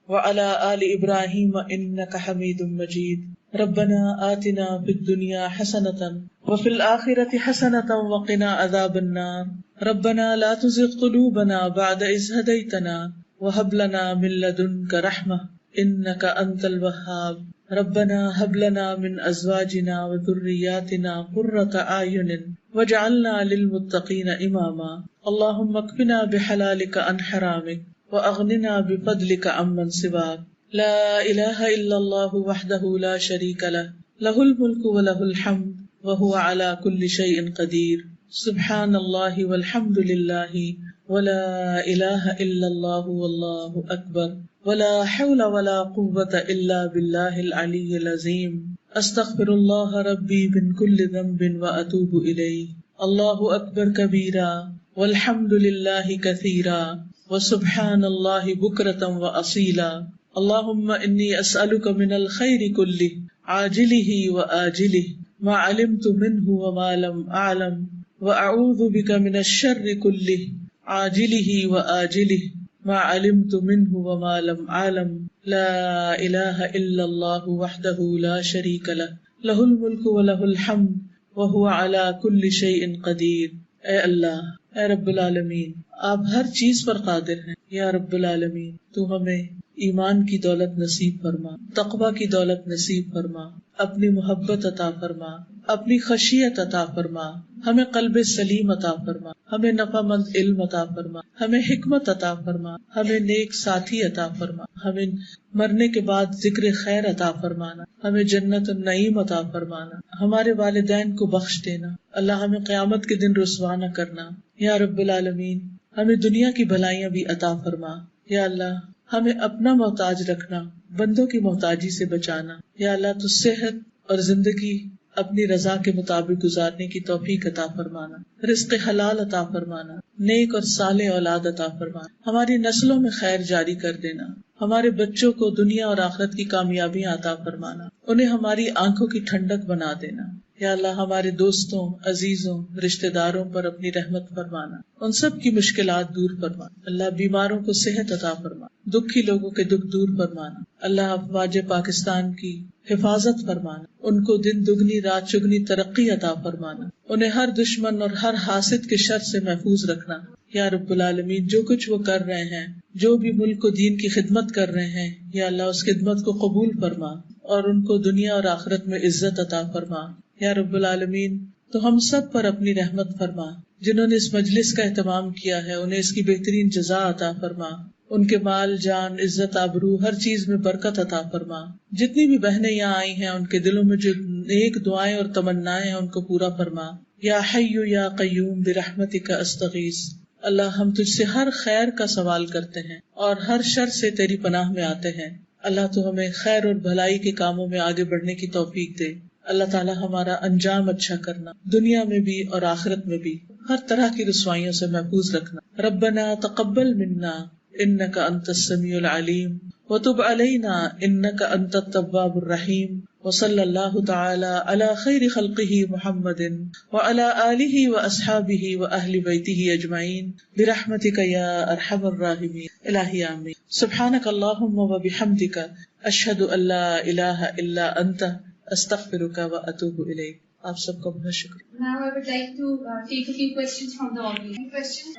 وعلی آل ابراہیم انک حمید مجید. ربنا آتنا فی الدنیا حسنۃ وفی الآخرۃ حسنۃ وقنا عذاب النار. ربنا لا تزغ قلوبنا بعد اذ ہدیتنا وهب لنا من لدنک رحمۃ انک انت الوہاب. ربنا هب لنا من ازواجنا وذریاتنا قرۃ اعین واجعلنا للمتقین اماما. اللهم اکفنا بحلالک عن حرامک واغننا بفضلک عمن سواک. لا الہ الا اللہ وحدہ لا شریک لہ لہ الملک ولہ الحمد وہو علی کل شیء قدیر. سبحان اللہ والحمد للہ ولا الہ الا اللہ واللہ اکبر ولا حول ولا قوة الا باللہ العلی العظیم. استغفر اللہ ربی من کل ذنب واتوب الیہ. اللہ اکبر کبیرا والحمد للہ کثیرا وسبحان اللہ بکرۃ واصیلا اللہم انی اسألک من الخیر کلہ عاجلہ وآجلہ ما علمت منہ وما لم اعلم واعوذ بک من الشر کلہ عاجلہ وآجلہ ما علمت منہ وما لم اعلم لا الہ الا اللہ وحدہ لا شریک لہ لہ الملک ولہ الحمد وہو علی کل شیء قدیر۔ اے اللہ، اے رب العالمین، آپ ہر چیز پر قادر ہیں۔ یا رب العالمین، تو ہمیں ایمان کی دولت نصیب فرما، تقوی کی دولت نصیب فرما، اپنی محبت عطا فرما، اپنی خشیت عطا فرما، ہمیں قلب سلیم عطا فرما، ہمیں نفع مند علم عطا فرما، ہمیں حکمت عطا فرما، ہمیں نیک ساتھی عطا فرما، ہمیں مرنے کے بعد ذکر خیر عطا فرمانا، ہمیں جنت النعیم عطا فرمانا، ہمارے والدین کو بخش دینا، اللہ ہمیں قیامت کے دن رسوا نہ کرنا۔ یا رب العالمین، ہمیں دنیا کی بھلائیاں بھی عطا فرما۔ یا اللہ، ہمیں اپنا محتاج رکھنا، بندوں کی محتاجی سے بچانا۔ یا اللہ، تو صحت اور زندگی اپنی رضا کے مطابق گزارنے کی توفیق عطا فرمانا، رزق حلال عطا فرمانا، نیک اور صالح اولاد عطا فرمانا، ہماری نسلوں میں خیر جاری کر دینا، ہمارے بچوں کو دنیا اور آخرت کی کامیابیاں عطا فرمانا، انہیں ہماری آنکھوں کی ٹھنڈک بنا دینا۔ یا اللہ، ہمارے دوستوں، عزیزوں، رشتہ داروں پر اپنی رحمت فرمانا، ان سب کی مشکلات دور فرمانا۔ اللہ، بیماروں کو صحت عطا فرما، دکھی لوگوں کے دکھ دور فرمانا۔ اللہ، افواج پاکستان کی حفاظت فرمانا، ان کو دن دگنی رات چگنی ترقی عطا فرمانا، انہیں ہر دشمن اور ہر حاسد کے شر سے محفوظ رکھنا۔ یا رب العالمین، جو کچھ وہ کر رہے ہیں، جو بھی ملک و دین کی خدمت کر رہے ہیں، یا اللہ اس خدمت کو قبول فرما اور ان کو دنیا اور آخرت میں عزت عطا فرما۔ یا رب العالمین، تو ہم سب پر اپنی رحمت فرما، جنہوں نے اس مجلس کا اہتمام کیا ہے انہیں اس کی بہترین جزا عطا فرما، ان کے مال جان عزت آبرو ہر چیز میں برکت عطا فرما۔ جتنی بھی بہنیں یہاں آئی ہیں ان کے دلوں میں جو نیک دعائیں اور تمنائیں ہیں ان کو پورا فرما۔ یا حی یا قیوم برحمتک استغیث، اللہ ہم تجھ سے ہر خیر کا سوال کرتے ہیں اور ہر شر سے تیری پناہ میں آتے ہیں۔ اللہ تو ہمیں خیر اور بھلائی کے کاموں میں آگے بڑھنے کی توفیق دے۔ اللہ تعالی ہمارا انجام اچھا کرنا، دنیا میں بھی اور آخرت میں بھی ہر طرح کی رسوائیوں سے محفوظ رکھنا۔ ربنا تقبل منا انک انت السمیع العلیم وتب علینا انک انت التواب الرحیم، وصلی اللہ تعالی علی خیر خلقہ محمد وعلی آلہ واصحابہ واہل بیتہ اجمعین برحمتک یا ارحم الراحمین۔ الہی آمین۔ سبحانک اللہم وبحمدک اشہد ان لا الہ الا انت استغفرک واتوب الیک۔ آپ سب کا بہت شکریہ۔ Now I would like to take a few questions from the audience. Question.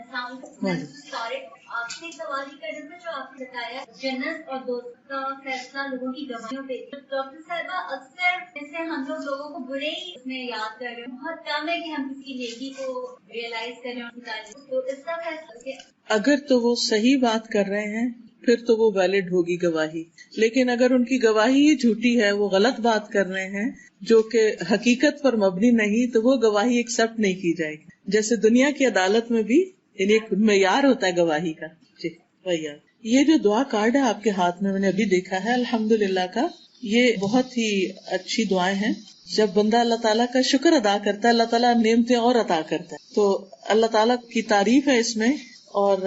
آپ سے سوال ہی کرنا تھا جو آپ نے بتایا جنت اور دوست کا فیصلہ لوگوں کی گواہیوں پہ۔ ڈاکٹر صاحبہ، اکثر جیسے ہم لوگوں کو برے ہی اس میں یاد کر رہے ہیں، بہت کم ہے کہ ہم کسی نیکی کو ریئلائز کریں اور نکالیں، تو اس کا فیصلہ اگر تو وہ صحیح بات کر رہے ہیں پھر تو وہ ویلڈ ہوگی گواہی، لیکن اگر ان کی گواہی ہی جھوٹی ہے، وہ غلط بات کر رہے ہیں جو کہ حقیقت پر مبنی نہیں، تو وہ گواہی ایکسپٹ نہیں کی جائے گی۔ جیسے دنیا کی عدالت میں بھی یعنی ایک معیار ہوتا ہے گواہی کا۔ جی معیار۔ یہ جو دعا کارڈ ہے آپ کے ہاتھ میں نے ابھی دیکھا ہے الحمدللہ کا، یہ بہت ہی اچھی دعائیں ہیں۔ جب بندہ اللہ تعالیٰ کا شکر ادا کرتا ہے اللہ تعالیٰ نعمتیں اور عطا کرتا ہے، تو اللہ تعالیٰ کی تعریف ہے اس میں۔ اور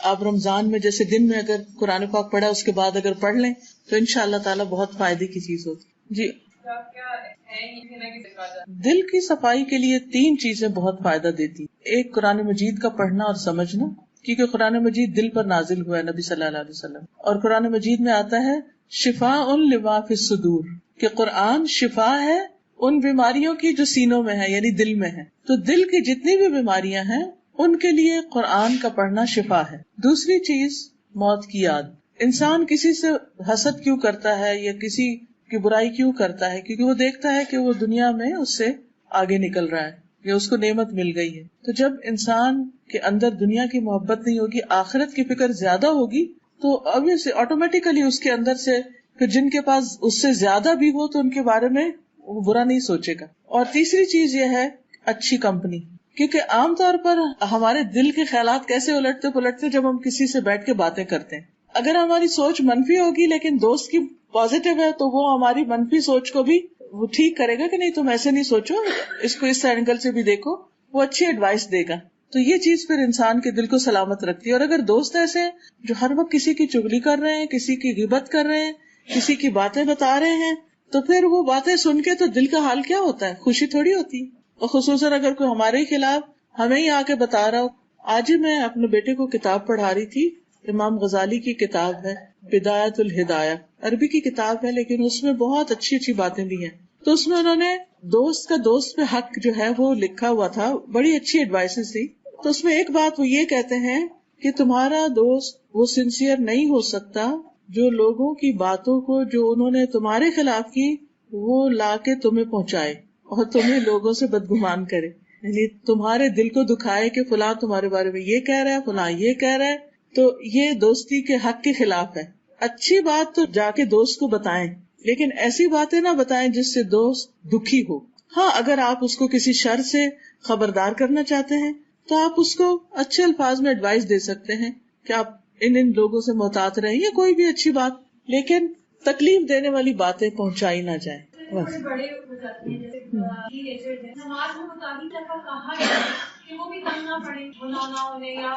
آپ رمضان میں جیسے دن میں اگر قرآن پاک پڑھا اس کے بعد اگر پڑھ لیں تو انشاءاللہ تعالیٰ بہت فائدے کی چیز ہوتی۔ جی، دل کی صفائی کے لیے 3 چیزیں بہت فائدہ دیتی۔ ایک قرآن مجید کا پڑھنا اور سمجھنا، کیونکہ قرآن مجید دل پر نازل ہوا ہے نبی صلی اللہ علیہ وسلم، اور قرآن مجید میں آتا ہے شفاء لما فی الصدور، کہ قرآن شفا ہے ان بیماریوں کی جو سینوں میں ہے یعنی دل میں ہے۔ تو دل کی جتنی بھی بیماریاں ہیں ان کے لیے قرآن کا پڑھنا شفا ہے۔ دوسری چیز موت کی یاد۔ انسان کسی سے حسد کیوں کرتا ہے یا کسی کی برائی کیوں کرتا ہے؟ کیونکہ وہ دیکھتا ہے کہ وہ دنیا میں اس سے آگے نکل رہا ہے یا اس کو نعمت مل گئی ہے۔ تو جب انسان کے اندر دنیا کی محبت نہیں ہوگی، آخرت کی فکر زیادہ ہوگی، تو obviously آٹومیٹیکلی اس کے اندر سے پھر جن کے پاس اس سے زیادہ بھی ہو تو ان کے بارے میں وہ برا نہیں سوچے گا۔ اور تیسری چیز یہ ہے اچھی کمپنی، کیونکہ عام طور پر ہمارے دل کے خیالات کیسے الٹتے پلٹتے جب ہم کسی سے بیٹھ کے باتیں کرتے ہیں۔ اگر ہماری سوچ منفی ہوگی لیکن دوست کی پازیٹیو ہے تو وہ ہماری منفی سوچ کو بھی وہ ٹھیک کرے گا کہ نہیں تم ایسے نہیں سوچو، اس کو اس اینگل سے بھی دیکھو، وہ اچھی ایڈوائس دے گا۔ تو یہ چیز پھر انسان کے دل کو سلامت رکھتی ہے. اور اگر دوست ایسے ہیں جو ہر وقت کسی کی چغلی کر رہے ہیں, کسی کی غیبت کر رہے ہیں, کسی کی باتیں بتا رہے ہیں, تو پھر وہ باتیں سن کے تو دل کا حال کیا ہوتا ہے, خوشی تھوڑی ہوتی ہے. اور خصوصاً اگر کوئی ہمارے خلاف ہمیں ہی آ کے بتا رہا ہو. آج ہی میں اپنے بیٹے کو کتاب پڑھا رہی تھی, امام غزالی کی کتاب ہے بدایت الہدایہ, عربی کی کتاب ہے لیکن اس میں بہت اچھی اچھی باتیں بھی ہیں. تو اس میں انہوں نے دوست کا دوست پہ حق جو ہے وہ لکھا ہوا تھا, بڑی اچھی ایڈوائسز تھی. تو اس میں ایک بات وہ یہ کہتے ہیں کہ تمہارا دوست وہ سنسیئر نہیں ہو سکتا جو لوگوں کی باتوں کو جو انہوں نے تمہارے خلاف کی وہ لا کے تمہیں پہنچائے اور تمہیں لوگوں سے بدگمان کرے, یعنی تمہارے دل کو دکھائے کہ فلاں تمہارے بارے میں یہ کہہ رہا ہے, فلاں یہ کہہ رہا ہے. تو یہ دوستی کے حق کے خلاف ہے. اچھی بات تو جا کے دوست کو بتائیں, لیکن ایسی باتیں نہ بتائیں جس سے دوست دکھی ہو. ہاں, اگر آپ اس کو کسی شر سے خبردار کرنا چاہتے ہیں تو آپ اس کو اچھے الفاظ میں ایڈوائس دے سکتے ہیں کہ آپ ان لوگوں سے محتاط رہیں, یا کوئی بھی اچھی بات, لیکن تکلیف دینے والی باتیں پہنچائی نہ جائیں. بڑے ہو جاتے ہیں جیسے نماز میں متعدد دفعہ کہا ہے کہ وہ بھی تنگ نہ پڑے, بلانا انہیں یا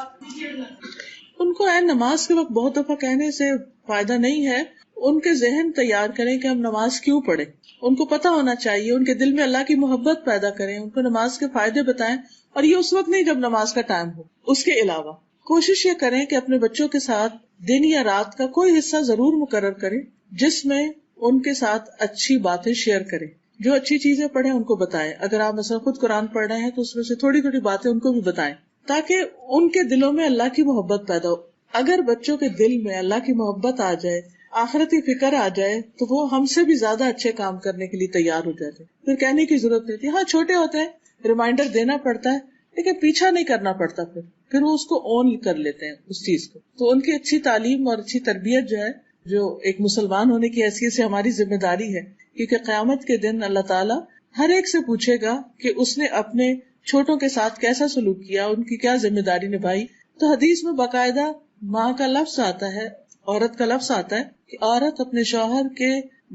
ان کو نماز کے وقت بہت دفعہ کہنے سے فائدہ نہیں ہے. ان کے ذہن تیار کریں کہ ہم نماز کیوں پڑھیں, ان کو پتا ہونا چاہیے, ان کے دل میں اللہ کی محبت پیدا کریں, ان کو نماز کے فائدے بتائیں, اور یہ اس وقت نہیں جب نماز کا ٹائم ہو. اس کے علاوہ کوشش یہ کریں کہ اپنے بچوں کے ساتھ دن یا رات کا کوئی حصہ ضرور مقرر کریں جس میں ان کے ساتھ اچھی باتیں شیئر کریں, جو اچھی چیزیں پڑھیں ان کو بتائیں. اگر آپ مثلا خود قرآن پڑھ رہے ہیں تو اس میں سے تھوڑی تھوڑی باتیں ان کو بھی بتائیں تاکہ ان کے دلوں میں اللہ کی محبت پیدا ہو. اگر بچوں کے دل میں اللہ کی محبت آ جائے, آخرتی فکر آ جائے, تو وہ ہم سے بھی زیادہ اچھے کام کرنے کے لیے تیار ہو جاتے. پھر کہنے کی ضرورت نہیں تھی. ہاں, چھوٹے ہوتے ہیں, ریمائنڈر دینا پڑتا ہے, لیکن پیچھا نہیں کرنا پڑتا. پھر وہ اس کو اون کر لیتے ہیں اس چیز کو. تو ان کی اچھی تعلیم اور اچھی تربیت جو ہے, جو ایک مسلمان ہونے کی حیثیت سے ہماری ذمہ داری ہے, کیونکہ قیامت کے دن اللہ تعالیٰ ہر ایک سے پوچھے گا کہ اس نے اپنے چھوٹوں کے ساتھ کیسا سلوک کیا, ان کی کیا ذمہ داری نبھائی. تو حدیث میں باقاعدہ ماں کا لفظ آتا ہے, عورت کا لفظ آتا ہے کہ عورت اپنے شوہر کے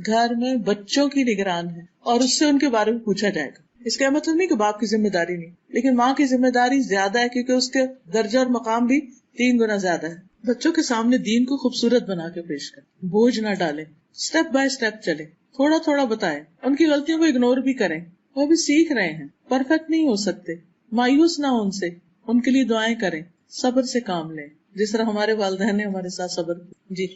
گھر میں بچوں کی نگران ہے اور اس سے ان کے بارے میں پوچھا جائے گا. اس کا مطلب نہیں کہ باپ کی ذمہ داری نہیں, لیکن ماں کی ذمہ داری زیادہ ہے کیونکہ اس کے درجہ اور مقام بھی 3 گنا زیادہ ہے. بچوں کے سامنے دین کو خوبصورت بنا کے پیش کریں, بوجھ نہ ڈالیں, سٹیپ بائی سٹیپ چلیں, تھوڑا تھوڑا بتائیں, ان کی غلطیوں کو اگنور بھی کریں. وہ بھی سیکھ رہے ہیں, پرفیکٹ نہیں ہو سکتے, مایوس نہ ہو ان سے, ان کے لیے دعائیں کریں, صبر سے کام لیں جس طرح ہمارے والدین نے ہمارے ساتھ صبر کیا. جی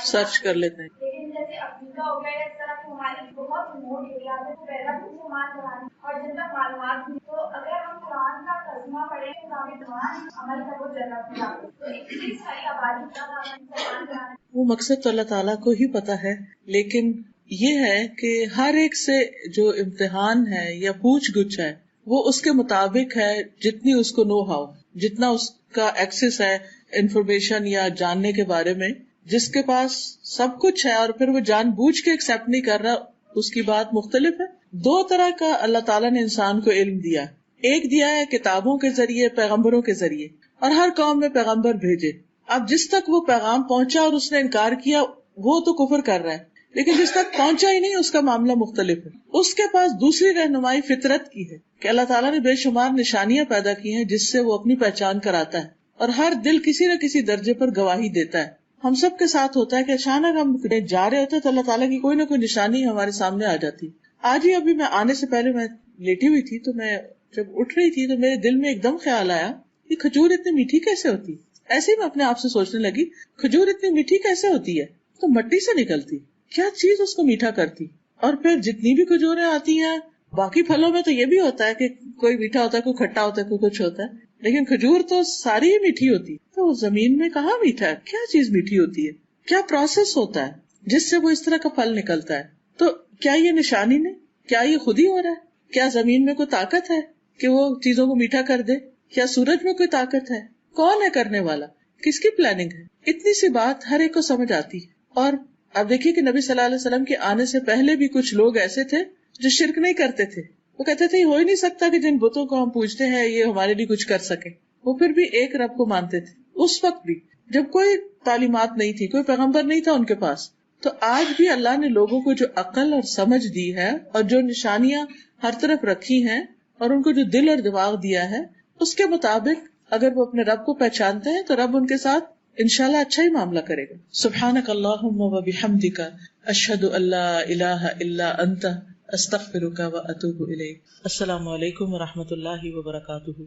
سرچ کر لیتے ہیں. لیکن جیسے افریقہ ہو گیا اس طرح کے ہمارے بہت ریموٹ ایریا میں تو پہلا بھی استعمال کرانے اور جن تک معلومات بھی, تو اگر ہم قرآن کا ترجمہ پڑھیں تو ہمیں قرآن عمل کا وہ جنت ملا, تو اتنی ساری آبادی کا استعمال کرانا. وہ مقصد تو اللہ تعالیٰ کو ہی پتا ہے, لیکن یہ ہے کہ ہر ایک سے جو امتحان ہے یا پوچھ گچھ ہے وہ اس کے مطابق ہے, جتنی اس کو نو ہاؤ, جتنا اس کا ایکسس ہے انفارمیشن یا جاننے کے بارے میں. جس کے پاس سب کچھ ہے اور پھر وہ جان بوجھ کے ایکسپٹ نہیں کر رہا, اس کی بات مختلف ہے. 2 طرح کا اللہ تعالیٰ نے انسان کو علم دیا. ایک دیا ہے کتابوں کے ذریعے, پیغمبروں کے ذریعے, اور ہر قوم میں پیغمبر بھیجے. اب جس تک وہ پیغام پہنچا اور اس نے انکار کیا وہ تو کفر کر رہا ہے, لیکن جس تک پہنچا ہی نہیں اس کا معاملہ مختلف ہے. اس کے پاس دوسری رہنمائی فطرت کی ہے کہ اللہ تعالیٰ نے بے شمار نشانیاں پیدا کی ہیں جس سے وہ اپنی پہچان کراتا ہے, اور ہر دل کسی نہ کسی درجے پر گواہی دیتا ہے. ہم سب کے ساتھ ہوتا ہے کہ اچانک ہم جا رہے ہوتے تو اللہ تعالیٰ کی کوئی نہ کوئی نشانی ہمارے سامنے آ جاتی. آج ہی ابھی میں آنے سے پہلے میں لیٹی ہوئی تھی, تو میں جب اٹھ رہی تھی تو میرے دل میں ایک دم خیال آیا کہ کھجور اتنی میٹھی کیسے ہوتی. ایسے ہی میں اپنے آپ سے سوچنے لگی, کھجور اتنی میٹھی کیسے ہوتی ہے, تو مٹی سے نکلتی, کیا چیز اس کو میٹھا کرتی. اور پھر جتنی بھی کھجوریں آتی ہیں, باقی پھلوں میں تو یہ بھی ہوتا ہے کہ کوئی میٹھا ہوتا ہے, کوئی کھٹا ہوتا ہے, کوئی کچھ ہوتا ہے, لیکن کھجور تو ساری ہی میٹھی ہوتی. تو زمین میں کہاں میٹھا ہے, کیا چیز میٹھی ہوتی ہے, کیا پروسیس ہوتا ہے جس سے وہ اس طرح کا پھل نکلتا ہے. تو کیا یہ نشانی نہیں, کیا یہ خود ہی ہو رہا ہے, کیا زمین میں کوئی طاقت ہے کہ وہ چیزوں کو میٹھا کر دے, کیا سورج میں کوئی طاقت ہے, کون ہے کرنے والا, کس کی پلاننگ ہے. اتنی سی بات ہر ایک کو سمجھ آتی ہے. اور اب دیکھیے کہ نبی صلی اللہ علیہ وسلم کے آنے سے پہلے بھی کچھ لوگ ایسے تھے جو شرک نہیں کرتے تھے. وہ کہتے تھے ہو ہی نہیں سکتا کہ جن بتوں کو ہم پوجتے ہیں یہ ہمارے لیے کچھ کر سکے. وہ پھر بھی ایک رب کو مانتے تھے. اس وقت بھی جب کوئی تعلیمات نہیں تھی, کوئی پیغمبر نہیں تھا ان کے پاس, تو آج بھی اللہ نے لوگوں کو جو عقل اور سمجھ دی ہے اور جو نشانیاں ہر طرف رکھی ہیں اور ان کو جو دل اور دماغ دیا ہے، اس کے مطابق اگر وہ اپنے رب کو پہچانتے ہیں تو رب ان کے ساتھ انشاءاللہ اچھا ہی معاملہ کرے گا. سبحانک اللہم و بحمدک، اشہد ان لا الہ الا انت، استغفرک و اتوب الیک. السلام علیکم و رحمۃ اللہ وبرکاتہ.